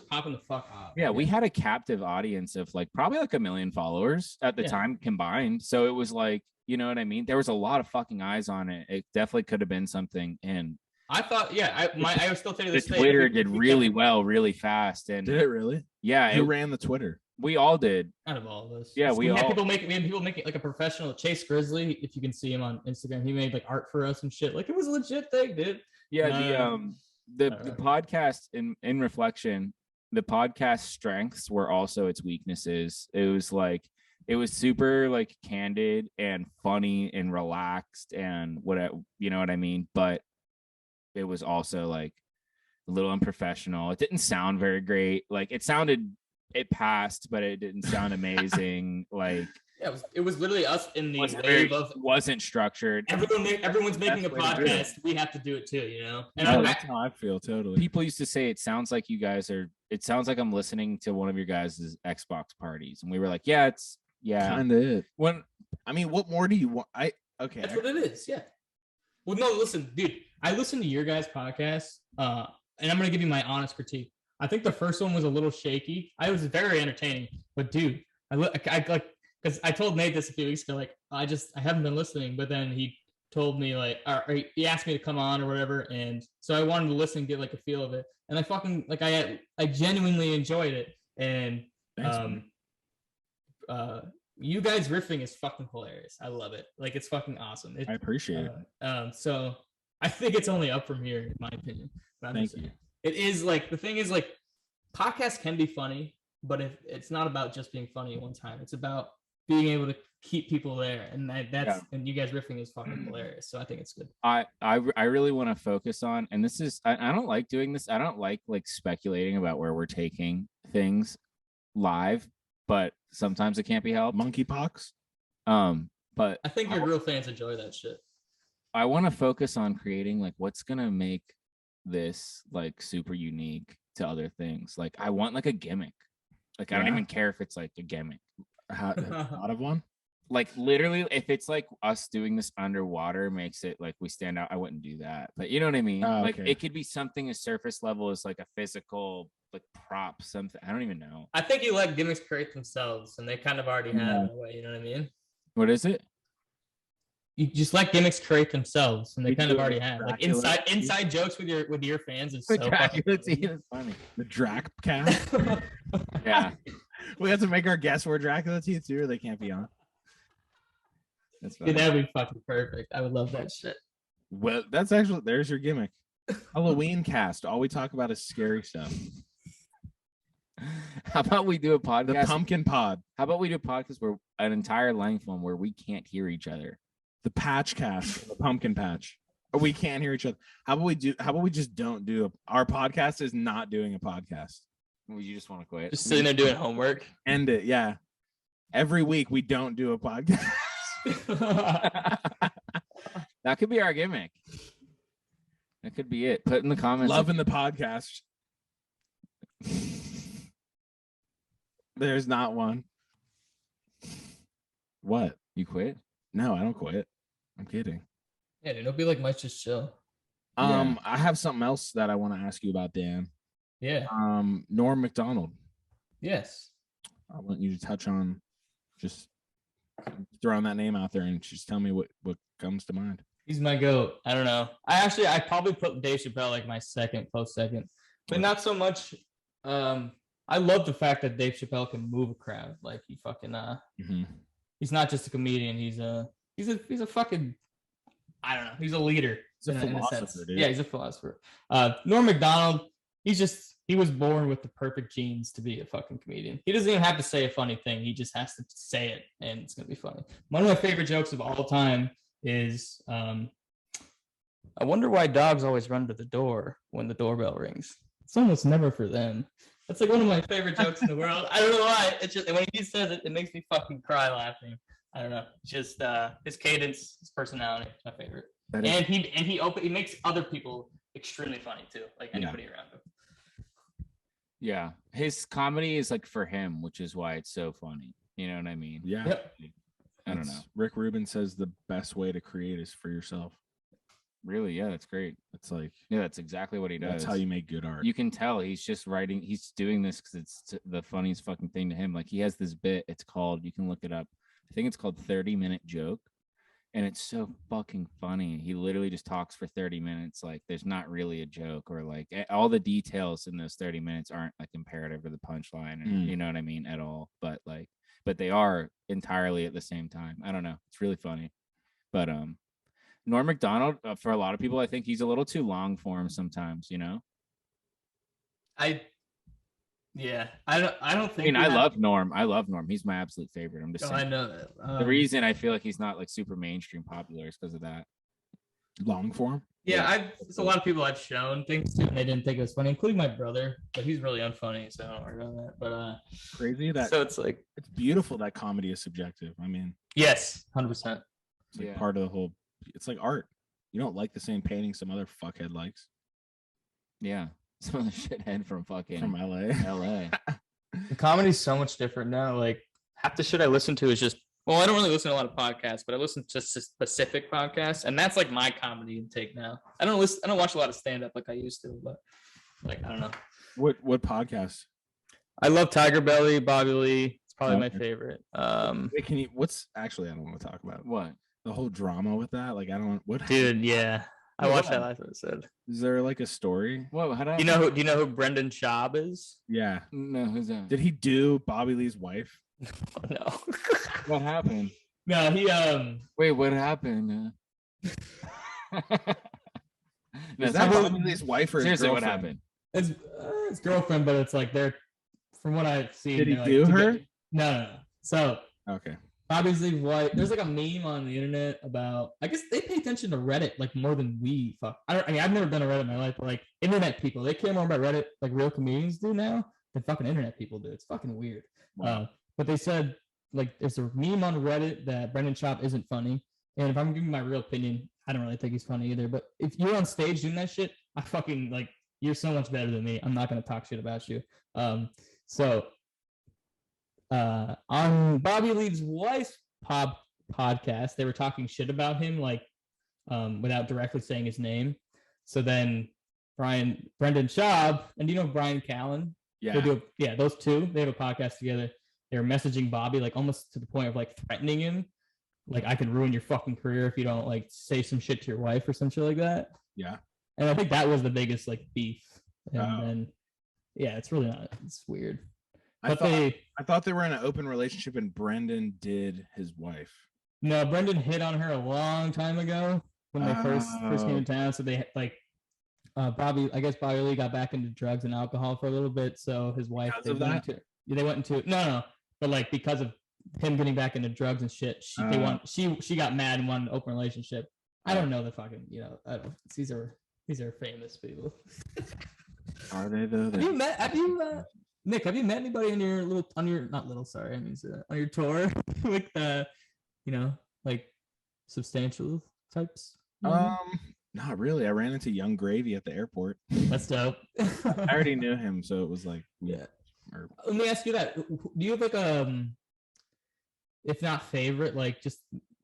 popping the fuck off. Yeah, we had a captive audience of like probably like 1 million followers at the time combined. So it was like, you know what I mean? There was a lot of fucking eyes on it. It definitely could have been something. And I thought, I was still telling you this. Twitter did really well, really fast. And did it really? Yeah, Who ran the Twitter? We all did. Out of all of us. Yeah, we had people making it like a professional. Chase Grizzly, if you can see him on Instagram, he made like art for us and shit. Like it was a legit thing, dude. Yeah, the podcast in reflection, the podcast strengths were also its weaknesses. It was super like candid and funny and relaxed and you know what I mean? But it was also like a little unprofessional. It didn't sound very great. Like it passed, but it didn't sound amazing. Like Yeah, it was literally us in the Wasn't wave very- of wasn't structured. everyone's making a Best way to do it. podcast. We have to do it too, you know. And No, I- that's how I feel totally. People used to say it sounds like you guys are. It sounds like I'm listening to one of your guys' Xbox parties, and we were like, yeah, it's Kind of it. when I mean, what more do you want? Okay. that's what it is. Yeah. Well, no, listen, dude. I listened to your guys' podcast, and I'm gonna give you my honest critique. I think the first one was a little shaky. I was very entertaining, but dude, I like because I told Nate this a few weeks ago. Like, I haven't been listening, but then he told me like, or he asked me to come on or whatever, and so I wanted to listen and get like a feel of it. And I fucking like I genuinely enjoyed it. And Thanks, man. you guys riffing is fucking hilarious. I love it. Like, it's fucking awesome. I appreciate it. So I think it's only up from here, in my opinion. But I'm Thank just- you. It is like the thing is like podcasts can be funny, but if it's not about just being funny at one time, it's about being able to keep people there, and and you guys riffing is fucking hilarious. So I think it's good. I really want to focus on, and this is I don't like doing this. I don't like speculating about where we're taking things live, but sometimes it can't be helped. Monkeypox. But I think your real fans enjoy that shit. I want to focus on creating like what's gonna make this like super unique to other things. Like I want like a gimmick. Like I don't Yeah. even care if it's like a gimmick. Thought of one? Like literally, if it's like us doing this underwater makes it like we stand out, I wouldn't do that. But you know what I mean? Oh, Like okay. it could be something as surface level as like a physical like prop, something. I don't even know. I think you let gimmicks create themselves, and they kind of already have in a way. You know what I mean? What is it? You just let gimmicks create themselves, and they We kind do of already it have. Like Dracula. inside jokes with your fans is The so Dracula fucking team is funny. The Drac cast. Yeah. We have to make our guests wear Dracula teeth too, or they can't be on. That's funny. Dude, that'd be fucking perfect. I would love that shit. Well, that's actually there's your gimmick. Halloween cast. All we talk about is scary stuff. How about we do a The podcast? pumpkin pod. How about we do a podcast where an entire length one where we can't hear each other? The patch cast. The pumpkin patch. Or we can't hear each other. How about we just don't do our podcast is not doing a podcast. Well, you just want to quit. Just sitting there doing homework. End it. Yeah. Every week we don't do a podcast. That could be our gimmick. That could be it. Put in the comments. Loving the podcast. There's not one. What? You quit? No, I don't quit. I'm kidding. Yeah, dude, don't be like Mike, just chill. Yeah. I have something else that I want to ask you about, Dan. Yeah. Norm Macdonald. Yes. I want you to touch on just throwing that name out there and just tell me what comes to mind. He's my goat. I don't know. I probably put Dave Chappelle like my close second, but not so much. I love the fact that Dave Chappelle can move a crowd. Like he fucking he's not just a comedian. He's a fucking, I don't know. He's a leader. He's a in philosopher, sense. dude. Yeah, he's a philosopher. Norm Macdonald. He was born with the perfect genes to be a fucking comedian. He doesn't even have to say a funny thing. He just has to say it, and it's gonna be funny. One of my favorite jokes of all time is I wonder why dogs always run to the door when the doorbell rings. it's almost never for them. That's like one of my favorite jokes in the world. I don't know why. It's just when he says it, it makes me fucking cry laughing. I don't know. Just his cadence, his personality, is my favorite. That is- And he makes other people extremely funny too, like anybody around him. Yeah. His comedy is like for him, which is why it's so funny. You know what I mean? Yeah. Yep. I don't know. That's- Rick Rubin says the best way to create is for yourself. Really? Yeah, that's great. It's like Yeah, that's exactly what he does. that's how you make good art. You can tell he's just writing. He's doing this because it's the funniest fucking thing to him. Like he has this bit. It's called. You can look it up. I think it's called 30-minute joke, and it's so fucking funny. He literally just talks for 30 minutes. Like there's not really a joke or like all the details in those 30 minutes aren't like imperative for the punchline. And, you know what I mean at all. But they are entirely at the same time. I don't know. It's really funny. But Norm Macdonald, for a lot of people, I think he's a little too long for him sometimes. You know. I don't think. I mean, I love Norm. I love Norm. He's my absolute favorite. I'm just Oh, saying. I know that. The reason I feel like he's not like super mainstream popular is because of that. Long form. Yeah, there's a lot of people I've shown things to, and they didn't think it was funny, including my brother. But he's really unfunny, so I don't worry about that. But Crazy that so it's like, it's beautiful that comedy is subjective. I mean, yes, 100%. it's like part of the whole. It's like art. You don't like the same painting some other fuckhead likes Yeah. Some other shithead from fucking from LA. LA. The comedy's so much different now. Like half the shit I listen to is just, well, I don't really listen to a lot of podcasts, but I listen to specific podcasts, and that's like my comedy intake now. I don't watch a lot of stand up like I used to, but like I don't know. What podcast? I love Tiger Belly, Bobby Lee. It's probably my Okay. favorite. Wait, can you? What's actually? I don't want to talk about What? the whole drama with that. Like, I don't. What, Dude, yeah. I What? watched that last episode. is there like a story? What? How did I? Do you know who Brendan Schaub is? Yeah. No, who's that? Did he do Bobby Lee's wife? Oh, no. What happened? No, he Wait, what happened? Is No, that seriously, Bobby Lee's wife or his seriously, what girlfriend? happened? his girlfriend, but it's like they're, from what I've seen. Did he they're, like, do her? No. So Okay. Bobby's Lee's wife. There's like a meme on the internet about. I guess they pay attention to Reddit like more than we fuck. I mean, I've never done a Reddit in my life, but like internet people, they care more about Reddit like real comedians do now than fucking internet people do. It's fucking weird. Wow. But they said like there's a meme on Reddit that Brendan Schaub isn't funny, and if I'm giving my real opinion, I don't really think he's funny either. But if you're on stage doing that shit, I fucking like you're so much better than me. I'm not gonna talk shit about you. So on Bobby Lee's wife's podcast, they were talking shit about him, like without directly saying his name. So then Brendan Schaub, and you know Brian Callen? Yeah. Those two, they have a podcast together. They were messaging Bobby like almost to the point of like threatening him. Like, I could ruin your fucking career if you don't like say some shit to your wife or some shit like that. Yeah. And I think that was the biggest like beef. And Oh. then yeah, it's really not, it's weird. I But thought they were in an open relationship and Brendan did his wife. no, Brendan hit on her a long time ago when they first came to town. So they like Bobby Lee got back into drugs and alcohol for a little bit. So his wife Because of that? they went into no, but like because of him getting back into drugs and shit, she got mad and wanted an open relationship. I don't know the fucking I don't, these are famous people. Are they though? Nick, have you met anybody on your on your tour with like substantial types? Not really. I ran into Young Gravy at the airport. That's dope. I already knew him, so it was like yeah. Let me ask you that. Do you have like if not favorite, like just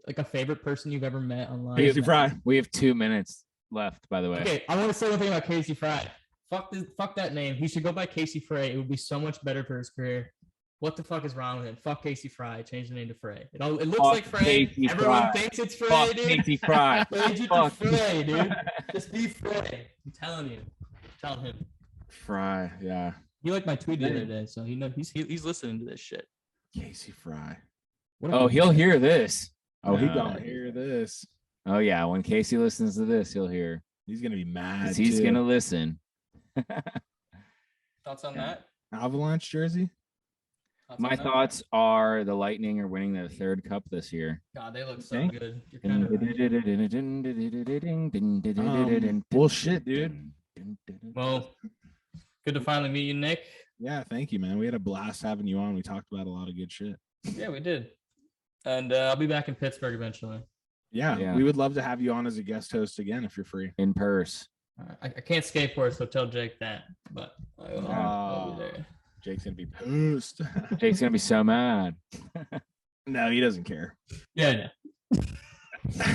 like a favorite person you've ever met online? Casey Fry. We have 2 minutes left, by the way. Okay, I want to say one thing about Casey Fry. Fuck that name. He should go by Casey Frey. It would be so much better for his career. What the fuck is wrong with him? Fuck Casey Fry. Change the name to Frey. It looks like Frey. Casey Everyone Fry. thinks it's Frey, Fuck dude. Casey Fry. Change it to Fuck. Frey, dude. Just be Frey. I'm telling you. Tell him. Fry. Yeah. He liked my tweet the other day, so he's listening to this shit. Casey Fry. Oh, he'll hear this. Oh, he No. gonna hear this. Oh yeah, when Casey listens to this, he'll hear. He's gonna be mad. 'Cause he's too. gonna listen. Thoughts on that? Avalanche jersey. My thoughts are the Lightning are winning their 3rd cup this year. God, they look so Think? good. You're kind of Bullshit, dude. well. Good to finally meet you, Nick. Yeah, thank you, man. We had a blast having you on. We talked about a lot of good shit. Yeah, we did. And I'll be back in Pittsburgh eventually. Yeah, we would love to have you on as a guest host again if you're free. In purse. I can't skateboard, so tell Jake that. But I'll be there. Jake's gonna be pissed. Jake's gonna be so mad. No, he doesn't care. Yeah. All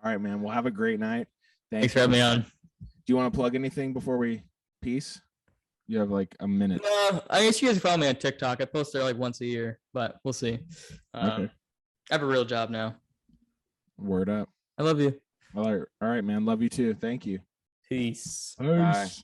right, man. We'll have a great night. Thanks for having me on. Do you want to plug anything before we peace? You have like a minute. I guess you guys can follow me on TikTok. I post there like once a year, but we'll see. Okay. I have a real job now. Word up. I love you. All right, man. Love you too. Thank you. Peace. Bye. Peace.